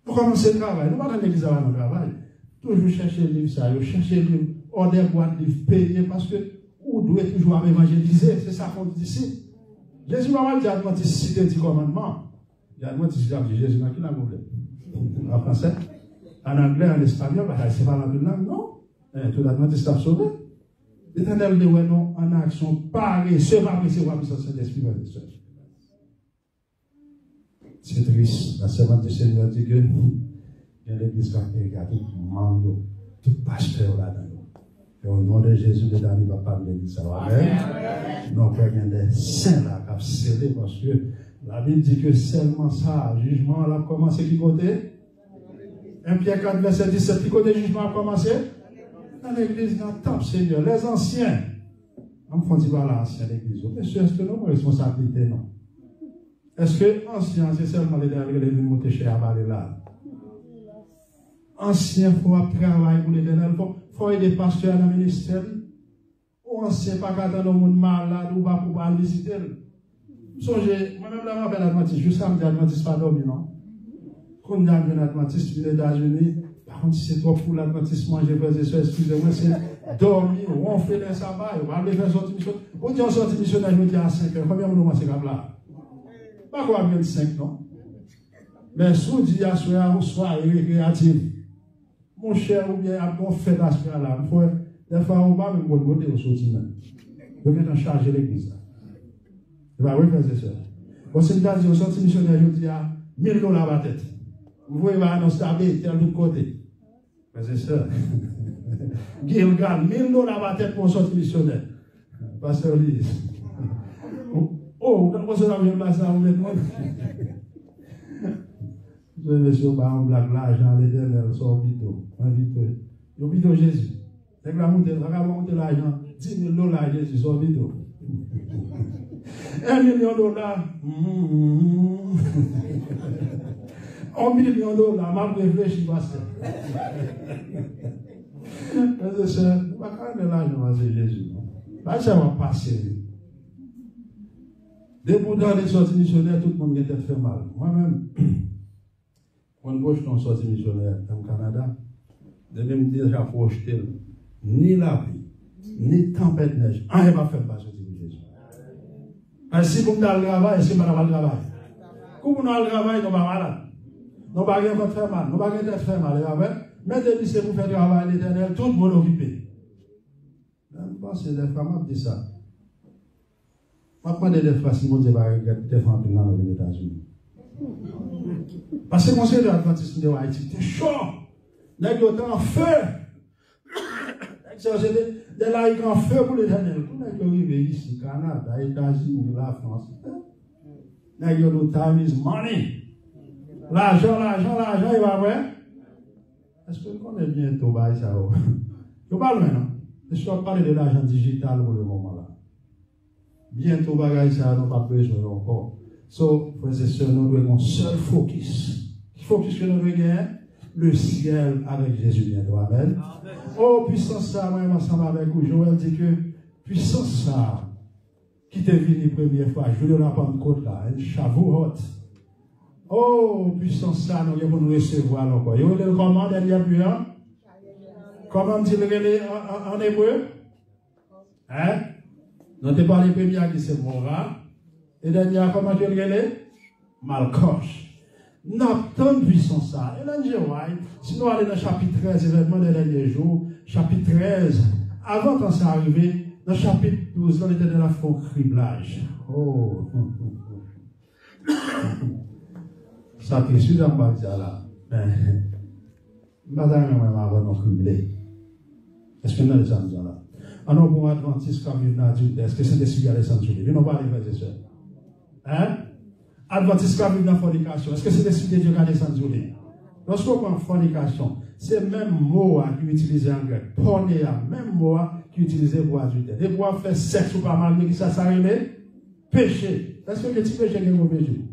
Nous commençons le travail. Nous ne pas dans l'église avant le travail. Toujours chercher le livre, ça, chercher le livre, on des boîtes de livres payés parce que vous devez toujours évangéliser. C'est ça qu'on dit ici. Jésus m'a dit à Adventiste cité 10 commandements. Il y a Adventiste qui a dit Jésus n'a qu'un problème. En français. En anglais, en espagnol, c'est pas la même langue, non? Tout l'Adventiste a sauvé. L'Éternel dit, ouais, non, en action, parler, se va recevoir le Saint-Esprit, c'est triste. La servante du Seigneur dit que il y a l'église qui a tout membre, tout pasteur là-dedans. Et au nom de Jésus, le dernier va parler de ça. Amen. Donc, il y a des saints là qui ont scellé parce que la Bible dit que seulement ça, jugement, a commencé qui côté? 1 Pierre 4, verset 17, qui côté jugement a commencé? Dans l'église, dans le temple, Seigneur. Les anciens, on me dit pas l'ancien l'église. Monsieur, est-ce que nous avons responsabilité, non? Est-ce que ancien, c'est seulement les derniers qui montent chez Abalé là? Ancien, il faut travailler pour l'Éternel, il faut aider les pasteurs dans le ministère. Ou ancien, pas qu'attendre le monde malade ou pas pour aller visiter. Songez, moi-même, là, je m'appelle Adventiste, juste samedi, Adventiste, pas dormi, non? Quand on a un Adventiste, aux États-Unis, par contre, c'est trop pour l'Adventiste, manger, frères et sœurs, excusez-moi, c'est dormir, ou on fait les sabbats, on va aller faire sortie missionnaire. On dit en sortie missionnaire, je me dis à 5 heures, combien de nous c'est comme là? Pas quoi 25, non? Mais si on dit à soirée récréative, mon cher, ou bien à mon fait à ce là, des fois, on va même côté au sortiment. Donc, on charger l'église. Il va oui, frères et sœurs. Au Sénégal, au sortie missionnaire, je dis à $1000 à la tête. Vous voyez, il va annoncer à l'autre côté. Frères et sœurs. Gilgal, $1000 à la tête pour sortie missionnaire. Pasteur Lise. Oh, quand vous avez un massage, vous mettez moi. Je vais sur un blague l'argent, l'Éternel, son vito. Un vito. Le vito Jésus. C'est que la monter l'argent. $10,000 Jésus, son vito. $1 million. $1 million, m'a réfléchi, pasteur. C'est ça. Je ne vais pas faire l'argent, c'est Jésus. Ça va passer. Dès pour dans les sorties missionnaires, tout le monde a été fait mal. Moi-même, quand je suis sorti missionnaire au Canada, je me dis déjà projeté ni la pluie, ni tempête neige. Rien ne va faire pas sortir de Jésus. Parce que si vous avez le travail, c'est pas le travail. Quand vous avez le travail, nous ne sommes pas malades. Nous ne sommes pas faire mal. Nous ne sommes pas faire mal. Mais depuis que vous faites le travail l'éternel, tout le monde est occupé. Je pense que les femmes disent ça. Je ne sais pas des fois si vous avez des femmes dans les États-Unis. Parce que le conseil de l'Adventiste de Haïti était chaud. Il y a en feu. Il y a en feu pour l'éternel. Tout le monde arrive ici, Canada, États-Unis, la France. Il y a le time is money. L'argent, il va voir. Est-ce que vous connaissez bien tout ça? Je parle maintenant. Je suis parler de l'argent digital pour le moment là. Bientôt, bagaille ça, nous pas besoin encore. So, frères et sœurs, nous devons un seul focus. Focus que nous devons gagner, le ciel avec Jésus bientôt. Amen. Oh, puissance ça, moi, ensemble avec vous, Joël dit que puissance ça, qui t'est venu première fois, je vais la Pentecôte là, un Shavuot. Oh, puissance ça, nous devons nous recevoir encore. Vous voyez comment, dernier puissant? Comment dit-il en hébreu? Hein? Nous avons parlé premier qui c'est Mora. Et dernier, comment tu le Malkosh. Nous avons puissance ça. Et là, si nous allons dans le chapitre 13, événement des derniers jours, chapitre 13, avant quand ça arrivé, dans le chapitre 12, on était dans la fond criblage. Oh. Ça qui est sûr dans le là. Madame, on va nous cribler. Est-ce que nous sommes là? Alors, pour Adventiste, comme il a dit, est-ce que c'est des cigarettes sans souliers? Nous n'avons pas les frères et sœurs. Hein? Adventiste, comme il a fornication, est-ce que c'est des cigarettes sans souliers? Lorsqu'on parle de fornication, c'est le même mot qui est utilisé en grec. Pornéa, même mot qui est utilisé pour adultère. Et pour faire sexe ou pas mal, qui ça s'arrête? Péché. Est-ce que le petit péché est un péché?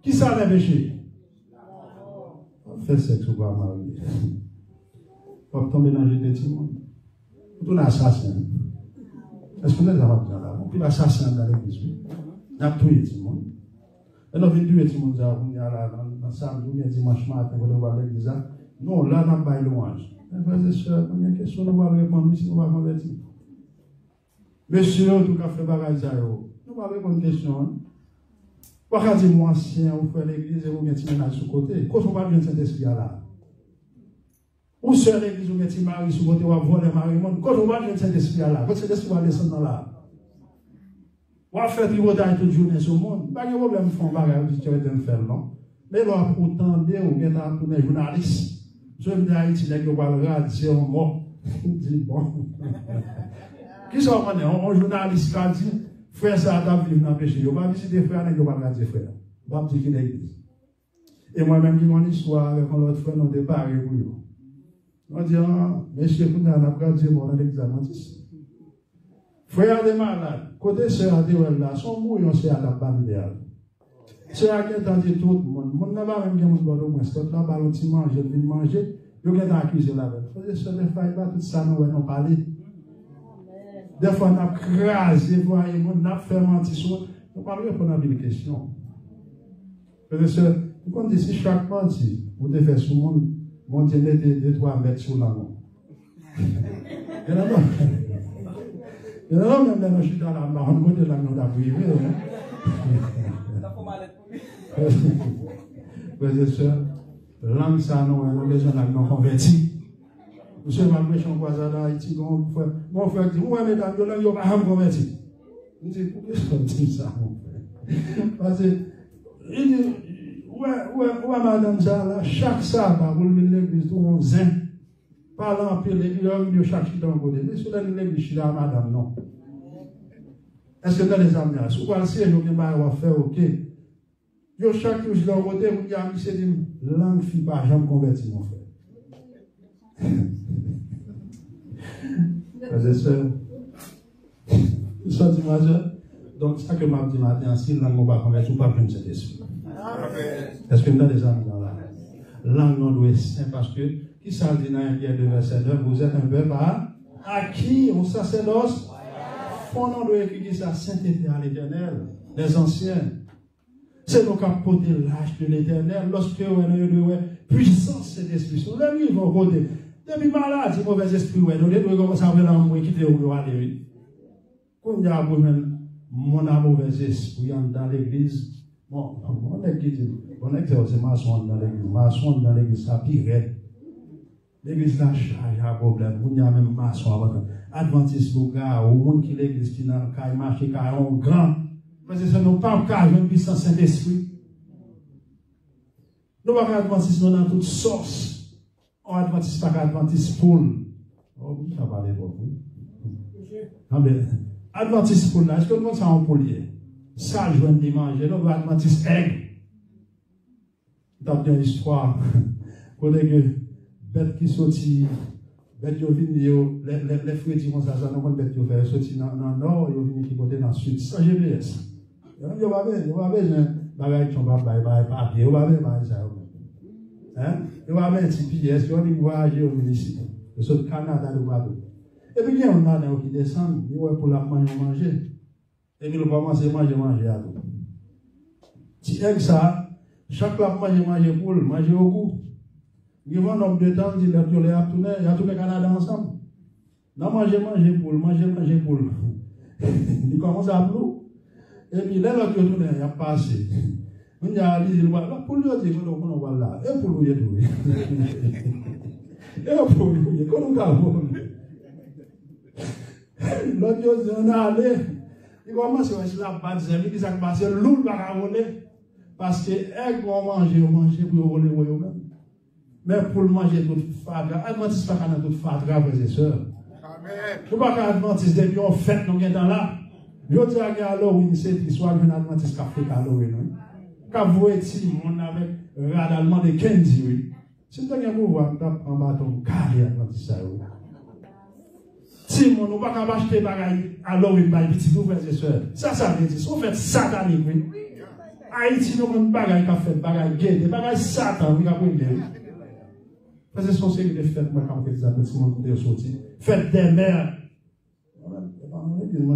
Qui ça le péché? Faire sexe ou pas mal. Pour tomber dans le petit monde. Tout l'assassin. Est-ce que nous avons besoin là? Puis l'assassin dans l'église. Il y a tout le monde. Et nous venons tuer tout le monde dans samedi ou bien dimanche matin pour voir l'église. Non, là, nous avons louange. Frères et sœurs, il y a une question, nous allons répondre si nous allons convertir. Monsieur, tout cas, fait bagage ça. Nous allons répondre une question. Pas dire moi ancien, ou faire l'église et vous mettez un ménage sur côté. Quand on va bien Saint-Esprit là. Ou seul l'église ou mettez Marie sur côté, ou va voler Marie. Quand on va bien Saint-Esprit là, quand Saint-Esprit va descendre là. On va faire tripotage toute journée sur le monde. Pas de problème, font bagage, tu vas te faire, non? Mais là, autant de ou bien dans tous les journalistes. Je me dis à Haïti, les gens parlent c'est un mot. Je dis, bon. Qui sont un journaliste qui a dit, frère, ça a vivre dans le péché. On va visiter frère, on va regarder frère. On va dire qu'il est l'église. Et moi-même, qui mon histoire avec l'autre frère, on départ et pour eux. On dit, monsieur, vous n'avez pas dit, bon, on a l'examen. Frère des malades, côté sœur de là, son bouillon c'est à la barre idéale. C'est à qui dit tout le monde. Mon n'a pas même bien mon bon au moins. C'est là bas l'outil manger, vient manger. Yo qui accusé là. Frère sœur des failles pas tout ça nous on parler. Des fois on a crasé, voyez, on a fait mentir sur. On parle répondre à une question. Frère sœur, quand dit si chaque parti, vous devez faire sur monde, mon Dieu mettez 2-3 mètres sur la main. Non, même je suis dans la marne, je suis dans la privée. Frères et sœurs, langue ça, nous avons besoin de convertir. Monsieur Malméchon, voisin d'Haïti, mon frère dit, moi, mesdames, je ne vais pas me convertir. Je dis, pourquoi je dis ça, mon frère? Parce que, il dit, ouais, madame, ça, là, chaque sabbat, vous levez l'église, tout le monde zin. Parlant peu de chaque chita en côté. Mais sur l'église, chita, madame, non. Est-ce que dans les amis, si vous allez essayer, vous allez faire, ok. Yo chaque jour, je l'ai côté, vous dites, c'est une langue, fille, pas jamais converti, mon frère. Frères et sœurs, nous sommes majeurs. Donc, ça que m'a dit matin, si langue ne va pas convertir, ou pas prendre cet esprit. Est-ce que nous avons des amis dans la langue non doit être parce que, qui s'en dit dans un Pierre de verset 9, vous êtes un peuple à qui on sacerdoce, fondant de écrire sa sainteté à l'éternel, les anciens. C'est donc à porter l'âge de l'éternel, lorsque vous avez puissance cet esprit. Sur le livre, vous côté. Depuis malade, c'est mauvais esprit, vous devez commencer à avoir l'amour qui est où aller. Quand il y a mon mauvais esprit dans l'église, bon, on est qui dit, on est que c'est maçon dans l'église, maçon dans l'église, ça pire. L'église n'a pas de problème. Il y a même maçon avant. Adventiste, ou monde qui l'église qui n'a pas marché, qui a un grand. Parce que ce n'est pas un une puissance Saint-Esprit. Nous ne sommes pas adventistes dans toute sauce. On adventiste pas adventiste poule. Oh, ça va aller pour vous. Adventiste poule là, est-ce que nous sommes en poulier? Ça, je viens de manger. Nous sommes adventiste aigle. Dans une histoire, qu'on est que bête qui sortit, bête qui vient, les fruits qui vont s'asseoir, nous avons bête qui vont sortir dans le nord, ils vont qui côté dans le sud, sans GPS. Ils vont pas besoin, bagaille qui sont pas papier, ils vont pas besoin ça. Ils vont pas besoin de GPS, ils vont voyager au municipal, le Canada, le Guadeloupe. Et puis, il y a un an qui descend, ils vont pour la manger. Et puis, ils vont commencer à manger à tout. Si avec ça, chaque fois manger pour manger au goût. Ils vont nombre de temps, ils ont tout le Canada ensemble. Non, manger pour. Ils commencent à pleurer. Et puis là, l'autre tourne, il a passé. On a dit, pour lui, on va là. Et pour lui, tout. Et pour lui, qu'on a vu. L'autre, on a allé. Il commence à se la battre, il s'est passé, l'oul va voler. Parce que, elle va manger pour voler eux-mêmes. Mais pour le manger tout fadra, Adventiste pas dans tout fadra, frères et sœurs. Nous pas qu'un Adventiste depuis on fête nous dans là. Yo dis à Halloween c'est l'histoire d'un Adventiste qui a fait Halloween. Quand vous êtes mon avec radalement de 15 oui. C'est un gars pouvoir taper en bâton carré Adventiste ça. Si mon nous pas acheter bagaille Halloween by petit frères et sœurs. Ça veut dire si on fait satanique oui. Haïti nous on bagaille qu'a fait bagaille gay, des bagaille satan oui qu'a prendre. Parce que c'est son série de fêtes, moi, quand ils appellent Simon Coudé sorti. Fête des mères.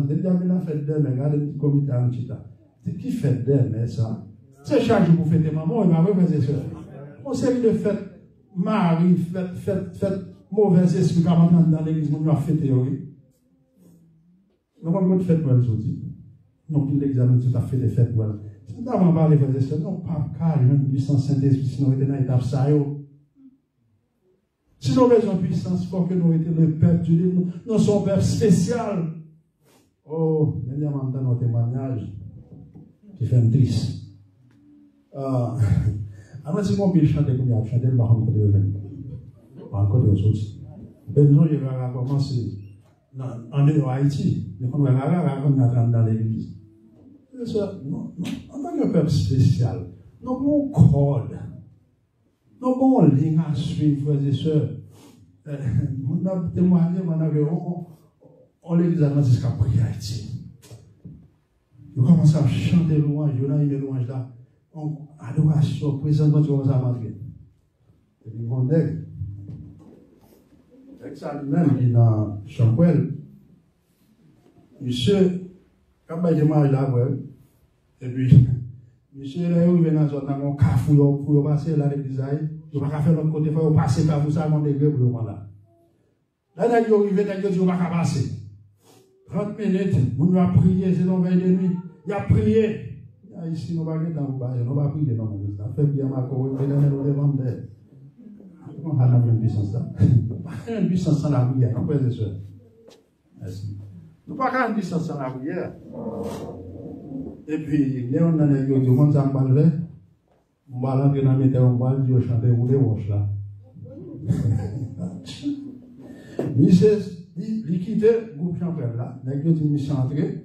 Déjà, maintenant, fête des mères, regardez le comité en Chita. C'est qui fête des mères, ça? C'est chaque jour pour fêter maman, il m'a reposé ça. On série de fêtes, Marie, fête, mauvais esprit, quand on entre dans l'église, on va fêter, oui. Donc, on va fête pour elle sorti. Donc, l'examen, tout à fait des fêtes, voilà. Nous avons parlé, frères et sœurs, non, pas car une puissance Saint-Esprit, sinon, on était dans l'étape ça. Si nous avons besoin de puissance, il faut que nous étions le peuple du livre. Nous sommes un peuple spécial. Oh, dernièrement, dans nos témoignages, qui fait un triste. Alors, si mon pile chanter comme il a chanté, il va rencontrer le vin. Il va rencontrer les autres. Et nous, il va commencer en Haïti. Il va commencer dans l'église. En tant que peuple spécial, nous avons un code. Nous avons une ligne à suivre, frères et sœurs. On a témoigné, on l'église adventiste qui a prié Haïti. Nous commençons à chanter louange, on a une louange là. Adoration, présentement, tu commences à rentrer. Et puis, on est. Avec ça lui-même, qui est dans Champouel, monsieur, quand il démarre là, et puis, monsieur, là, il vient dans un cafou pour passer là, l'église, il va faire l'autre côté, il va passer par vous, ça, mon degré pour le moment là. Là, il arrive, il va passer. 30 minutes, on va prier, c'est dans 22 nuits. Il a prié. Ici, nous ne pouvons pas prier dans le monde. Fait bien ma cour, il est dans le ventre. On a une puissance là. Une puissance sans la prière, non, frères et sœurs. Merci. Nous ne pouvons pas une puissance sans la prière. Et puis, là, on a des gens qui ont ça en parler. On va l'entrer dans le métier, on va dire, chanter, vous les roches là. Il quitte le groupe champion là, il a dit, il chanter.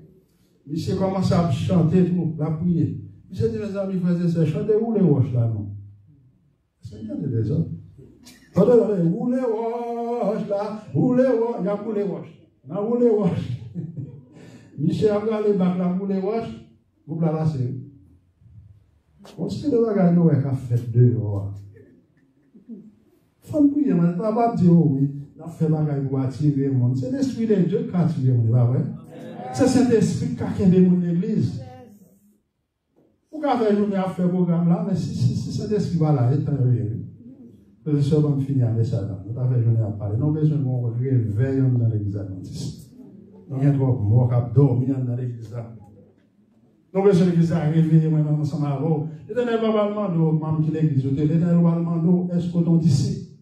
Monsieur commence à chanter tout, la prier. Monsieur dit, mes amis, frères et sœurs, chantez-vous les roches là, non? Est-ce que vous entendez des autres? Attendez, vous les roches là, vous les roches, il y a vous les roches. Non, vous les roches. Monsieur a regardé bac là, vous les roches, vous la lassez. On sait de regarder nous avec un fait dehors. Faut prier, mais pas dire oui, on fait bagaille pour attirer le monde. C'est l'esprit de Dieu qui attire le monde, pas vrai? C'est cet esprit qui a créé l'église. Vous pouvez faire journée à faire programme là, mais si cet esprit va là, il est en réel. Parce que ça va finir avec ça. Nous avons fait journée à parler. Nous avons besoin de réveiller dans l'église adventiste. Nous avons trop mort à dormir dans l'église là. Nous avons besoin de l'église à réveiller moi-même ensemble avec vous. L'éternel va demander membre de l'église. L'éternel va demander est-ce qu'on est disciple?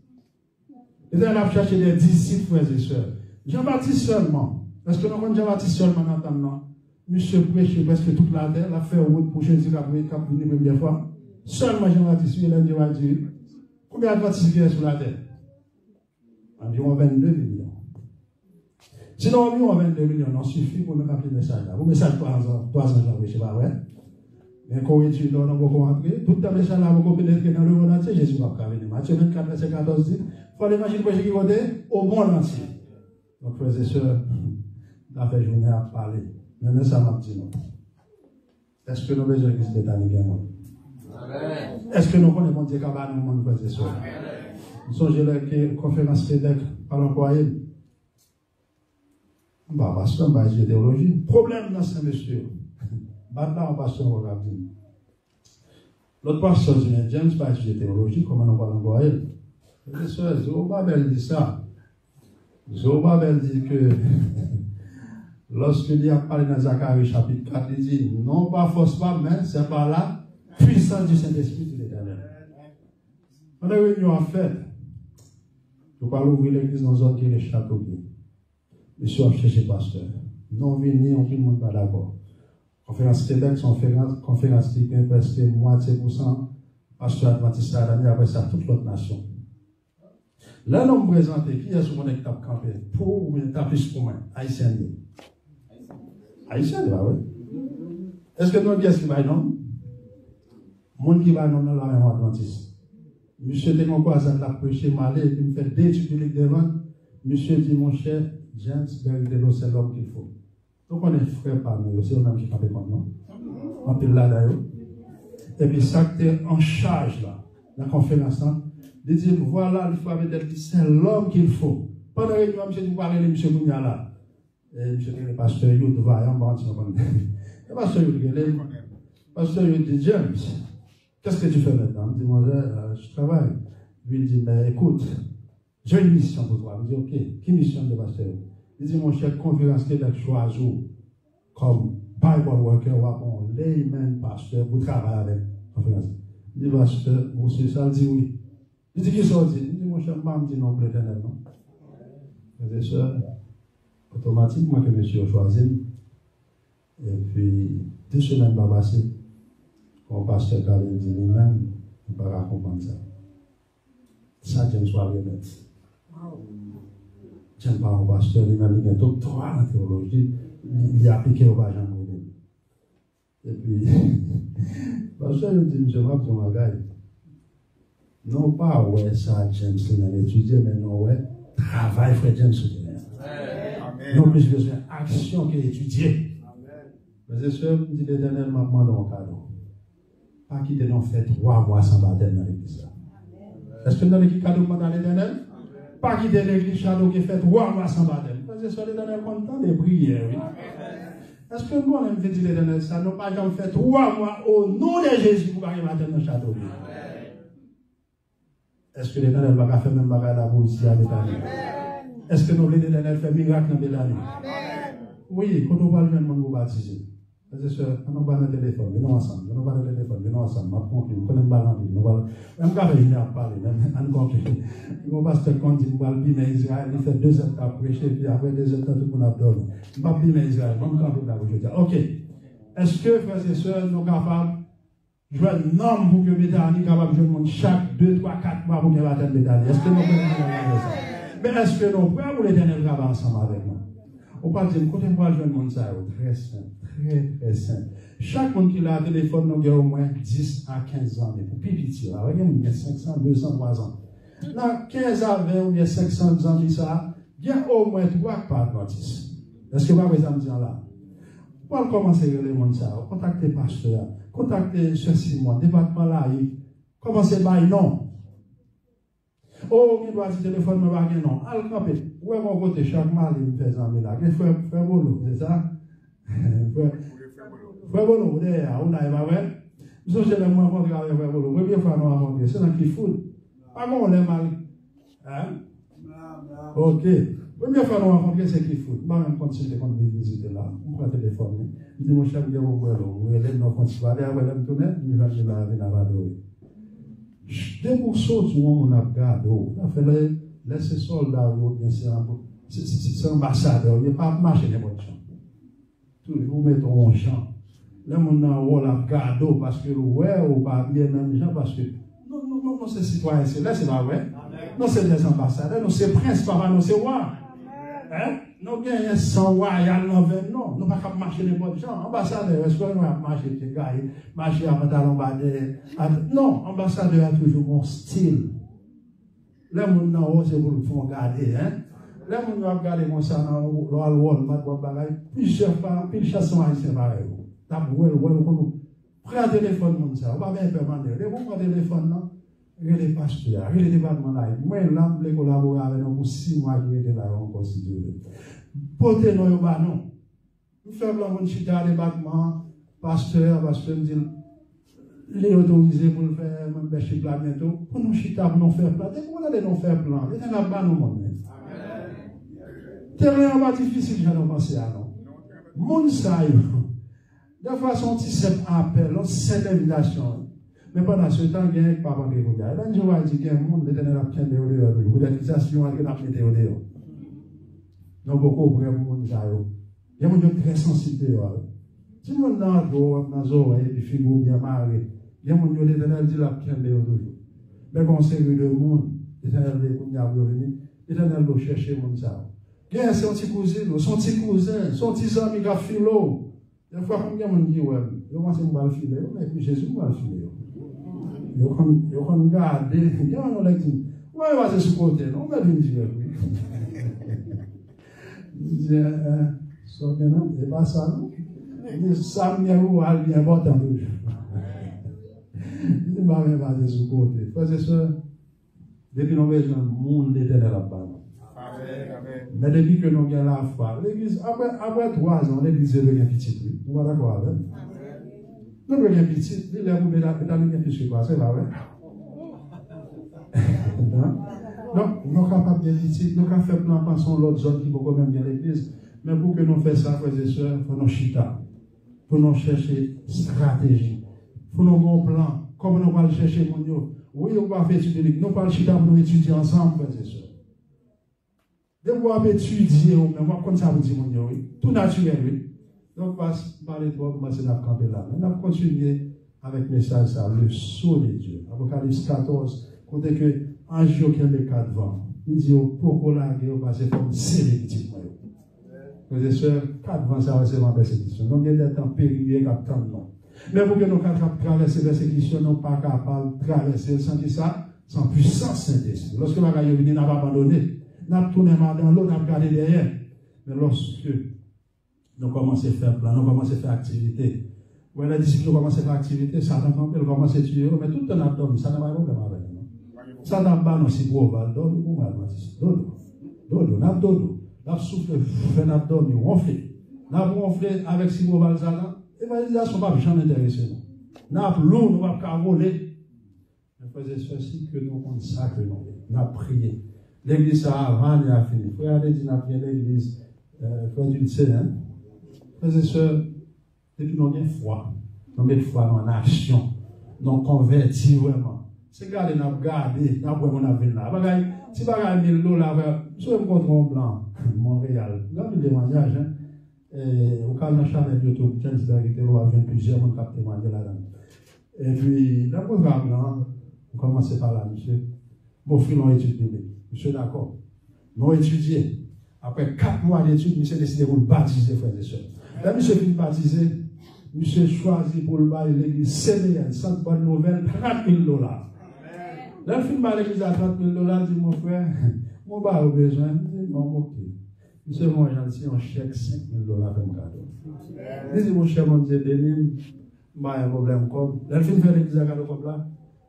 L'éternel va chercher des disciples, frères et sœurs. Jean-Baptiste seulement. Est-ce que nous avons déjà bâti seulement dans le temps? Monsieur prêche presque toute la terre, la fait route pour Jésus qui a venu la première fois. Seulement Jean-Baptiste, il a dit combien de baptistes il y a sur la terre? Environ 22 millions. Sinon, environ 22 millions, non suffit pour nous appeler le message là. Vous message 3 ans, janvier, je ne sais pas vrai. Mais quand on étudie, on va rentrer. Tout le message là, on va pénétrer dans le monde entier. Jésus va venir. Matthieu 24, verset 14 dit il faut l'imaginer pour qui vote au monde entier. Donc, frères et sœurs, on a fait journée à parler. Maintenant, ça m'a dit non. Est-ce que nous avons besoin de Christ éternel également? Est-ce que nous connaissons Dieu qui a dans le monde, frères et sœurs? Nous sommes la conférence TEDx par l'employé. Bah, pasteur, bah, j'ai théologie. Problème dans ce monsieur. Maintenant, pasteur, on va dire. L'autre pasteur, c'est James, bah, j'ai théologie, comment on va l'employer? Frères et sœurs, Zorobabel dit ça. Zorobabel dit que lorsqu'il a parlé dans Zacharie chapitre 4, il dit non pas force pas, mais c'est par la puissance du Saint-Esprit de l'Éternel. On a une réunion en fait. Je ne vais pas ouvrir l'église dans un qui est le château. Monsieur a cherché pasteur. Non, venez, on tout le monde pas d'accord. Conférence TEDx, conférence qui est presque moitié pour cent, pasteur Adventiste à l'année, après ça, toute l'autre nation. Là, nous me présenter qui est sur mon étape campé pour ou bien plus pour moi, haïtien. Haïtien, oui. Est-ce que nous avons dit ce qui va non? Monde qui va non dans la même adventiste. Monsieur Témon Croisat l'a prêché malé, il me fait des publics devant. Monsieur dit, mon cher, James Bergdelo, c'est l'homme qu'il faut. Donc on est frères par nous, c'est eux-mêmes qui campent contre nous. On peut là d'ailleurs. Et puis ça qui est en charge là, la conférence là, il dit, voilà, il faut avec elle, c'est l'homme qu'il faut. Pendant la réunion, monsieur dit, parlez de monsieur Mounia là. Et monsieur dit, le pasteur Youd va, on va le pasteur Youd dit, James, qu'est-ce que tu fais maintenant? Il dit, moi, je travaille. Lui, il dit, mais écoute, j'ai une mission pour toi. Il dit, ok, quelle mission de pasteur? Il dit, mon cher, conférence qui est choisi comme par Bible worker, ou un layman pasteur, pour travailler avec en France. Il dit, pasteur, monsieur, ça dit oui. Il dit, qui sorti? Il dit, mon cher, je dis non, l'éternel, non. Frères et sœurs, automatiquement que monsieur choisi, et puis 2 semaines va passer, mon pasteur Karel dit lui-même, il ne va pas comprendre ça. Ça, j'aime soit remettre. J'aime pas mon pasteur, lui-même, il a un doctorat en théologie, il a appliqué au Bajan. Et puis, le pasteur lui dit, monsieur, je vais vous dire, non pas, ouais, ça, James, il a étudié, mais non, ouais, travail, frère James, non plus besoin d'action qu'étudier. Mes sœurs, me dit l'Éternel m'a demandé un cadeau. Pas quitter non fait 3 mois sans baptême dans l'église. Est-ce que vous avez qui cadeau dans l'Éternel? Pas quitter l'église cadeau qui fait 3 mois sans baptême. Mes sœurs, l'Éternel content de prières. Est-ce que nous allons dire l'Éternel ça? Nous pas jamais fait 3 mois au nom de Jésus pour arriver à baptême dans le château. Est-ce que l'Éternel va faire même bagarre là pour ici à l'Éternel? Est-ce que nous voulons l'Éternel faire miracle dans l'année? Oui, quand on va le monde vous baptiser. Frères et sœurs, on va dans le téléphone, venons ensemble, on va dans le téléphone, venons ensemble, on va conclure, on va balancer, on va. Même quand il vient à parler, même en conclure. Mon pasteur quand il va le bien Israël, il fait 2 heures à prêcher, puis après 2 heures, tout le monde a dormi. Il va bien Israël, même quand il va le ok. Est-ce que, frères et sœurs, nous sommes capables de jouer un homme pour que Béthanie capable de jouer chaque 2, 3, 4 mois pour qu'il va atteindre Béthanie? Est-ce que nous pouvons faire ça? Mais est-ce que nous pouvons pour l'Éternel travailler ensemble avec nous? On parle de côté moi, je monde ça, très simple, très simple. Chaque monde qui a un téléphone, nous a au moins 10 à 15 ans, mais pour plus vite, il y a 500, 200, 300 ans. Dans 15 à 20 ou 500 ans, il y a au moins 3 par notice. Est-ce que vous avez me dire là? Pour commencer à les monde ça, contactez le pasteur, contactez Sœur Simon, département là, commencez par non. Oh, il doit dire téléphone, mais pas non. Al campé. Où est mon côté chaque mal, il me fait ça, là. Frère Bolo, c'est ça? Frère Bolo, vous êtes là, on a évalué. Nous sommes chez les moins rencontrés avec Frère Bolo. Combien de fois nous avons rencontré? C'est dans qui fout. Pas qu'on l'aime mal. Hein? Ok. Combien de fois nous avons rencontré, c'est qui fout. Moi, je continue quand je visiter là. On prend le téléphone. Je dis, mon chef, il y a un peu de élève, nous continuons à aller à la tournée, nous allons aller à la vadrouille. 2% du monde a regardé. On a fait laisser soldats, c'est ambassadeur, il n'y a pas marché n'importe quoi. Toujours mettons en champ. Là, on a regardé parce que ouais, ou pas bien même gens, parce que non, c'est citoyen, c'est là, c'est pas vrai. Non, c'est des ambassadeurs, non, c'est prince, papa, non, c'est roi. Hein? Nous gagnons 100 royal, non, non, nous ne pouvons pas marcher n'importe quoi. Ambassadeur, est-ce qu'on va marcher, marcher à pantalon badé? Non, ambassadeur a toujours un style. Les gens c'est pour le fond garder, hein? Les gens regarder comme ça dans le wall, plusieurs fois, puis chassons haïtiens pareil. Prends un téléphone, ça, on va bien permanent. Les gens prennent un téléphone, non? Il y a des pasteurs, il y a des départements là. Moi, là, je collaborer avec nous pour 6 mois qui étaient là, on considère. Portez nous au bas, non. Nous faisons un chita département, pasteur, me dit, les autorisés pour le faire, même Béchik là bientôt, pour nous chita, pour nous faire plan. Dès qu'on a des non faire plan, il y a là-bas, nous, mon. C'est vraiment difficile, j'en ai pensé à nous. Mon saï, de façon, c'est un appel, c'est une invitation. Mais pendant ce temps, il y a un papa qui regarde. Là, je vois qu'il y a un monde, l'Éternel a bien dehors. Vous avez dit ça, si on a bien dehors. Nous beaucoup de monde. Il y a un monde très sensible dehors. Si on a dans et puis figure bien marié, il y a un monde qui l'Éternel dit la bien dehors toujours. Mais quand on sait que le monde, l'Éternel est venu, l'Éternel va chercher le monde. Il y a son petit cousin, son petit cousin, son petit ami qui a philo. Des fois, combien de monde dit, ouais, je pense que je vais le filer, mais Jésus va le filer. Je regarde, il y a un dit, ouais, va se supporter, on va venir dire, oui. Il dit, c'est pas ça, non? Il dit, ça me dit, important toujours. Il dit, bah, va se supporter. Frères et sœurs, depuis que nous avons le monde l'éternel là-bas. Mais depuis que nous avons la foi, l'église, après 3 ans, l'église est devenue petite. Vous êtes d'accord avec? Nous avons une petite, il est vous bien plus que quoi, c'est pas vrai? Donc, nous sommes capables de petite, nous avons fait plein de pensons l'autre zone qui peut quand même bien l'église. Mais pour que nous fassions ça, frères et sœurs, il faut nous chita. pour nous chercher stratégie, pour nous avoir un plan, comment nous allons chercher mon Dieu. Oui, on va faire étudier, nous allons chercher pour nous étudier ensemble, frères et sœurs. De pouvoir étudier, on va comme ça vous dire mon Dieu, oui, tout naturel, oui. Donc, on va parler de toi, commencer à camper là. On va continuer avec le message, ça, le sceau de Dieu. Apocalypse 14, côté que ange qui a les quatre vents, il dit, pourquoi la guerre va se faire sélectif. Frères et sœurs, quatre vents, ça va se faire persécution. Donc, il y a des temps périlleux qui attendent non. Mais pour que nous traverser la persécution, nous ne sommes pas capables de traverser sans ça, sans puissance Saint-Esprit. Lorsque la guerre vient, n'a pas abandonné. N'a pas tourné mal dans l'eau, n'a pas gardé derrière. Mais lorsque nous commençons à faire plan, nous commençons à faire activité. Ouais, les disciples commencent à faire activité, Satan commence à tuer, mais tout le temps, dormi, ça n'a pas de problème avec nous. Ça n'a pas de problème, dormi, ou mal, dodo, n'a dodo, n'a soufflé, fait n'a dormi, ronflé, n'a ronflé avec si gros balzana, l'évangélisation ne va jamais intéresser nous. N'a l'eau, nous va pas voler. Mais faisait ceci que nous consacrons, nous avons prié. L'église a avant et a fini. Frère a dit, nous avons fait l'église, frère d'une scène. Frères et sœurs, depuis nous avons foi, nous mettons foi en action, nous convertis vraiment. C'est garder, nous avons gardé, nous avons vu là. Si vous avez $1000, je vais me contre un blanc, Montréal. Nous avons des témoignages. Au cas où nous avons fait YouTube, nous avons vu plusieurs gens qui témoigné là-dedans. Et puis, dans le programme, on commence par là, monsieur. Mon frère, nous étudié. Monsieur, d'accord. Nous étudié. Après 4 mois d'études, monsieur a décidé de nous baptiser, frères et sœurs. Là, monsieur finit baptisé, monsieur choisit pour le bail l'église sénéenne, sans bonne nouvelle, $30,000. Là, il finit l'église à $30,000, dit mon frère, mon bar a besoin, non, ok. Monsieur, moi, j'en suis un chèque $5,000 pour mon cadeau. Il dit, mon cher, mon Dieu, béni, il y a un problème comme. Là, il finit faire l'église à cadeau comme là.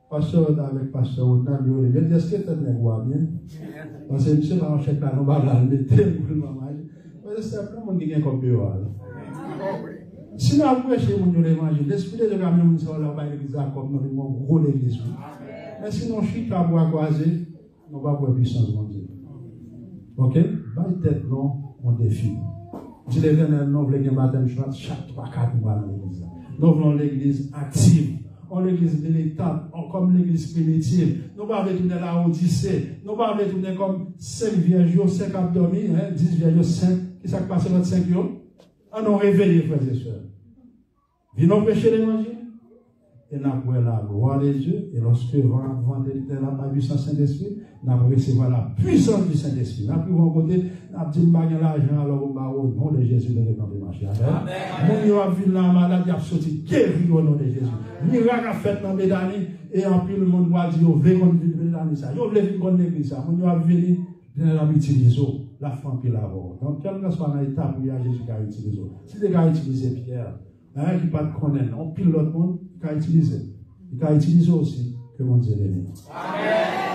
Pasteur avec pasteur Outan, il dit, est-ce que tu as bien? Parce que monsieur, on chèque là, on va la mettre pour le moment. C'est simplement qui gagne comme dehors. Si nous avons prêché l'évangile, l'esprit de Dieu a mis sur l'église comme nous avons gros l'église. Mais si nous chute à bois croisé, nous ne va pas puissance de Dieu. Ok? Dans tête, non, on défie. Si l'Éternel nous voulons gagner matin, chaque 3-4 mois dans l'église. Nous voulons l'église active. On l'église militante, comme l'église primitive. Nous ne pouvons pas retourner à la Odyssée. Nous ne pouvons pas retourner comme 5 vierges, 5 abdominés, 10 vierges, 5. Qui s'est passé notre 5 jours? On nous réveillé, frères et sœurs. Venons prêcher l'évangile. Et nous avons la gloire de Dieu. Et lorsque nous avons la puissance du Saint-Esprit, nous avons recevoir la puissance du Saint-Esprit. Nous avons côté, nous avons dit, l'argent, alors on va au nom de Jésus, le temps de marcher. Amen. Nous avons vu la maladie, nous avons sorti guéri au nom de Jésus. Miracle a fait dans les années. Et en plus, le monde va dire, vous voulez qu'on vive dans l'église. Vous voulez vivre dans l'église. Nous avons venu, nous avons utilisé la femme qui l'a vu. Donc, quel que soit l'étape où Jésus a utilisé. Si les gars utilisent Pierre, hein, qui pas de connaître, on pile l'autre monde, qui a utilisé. Il a utilisé aussi que mon Dieu est. Amen.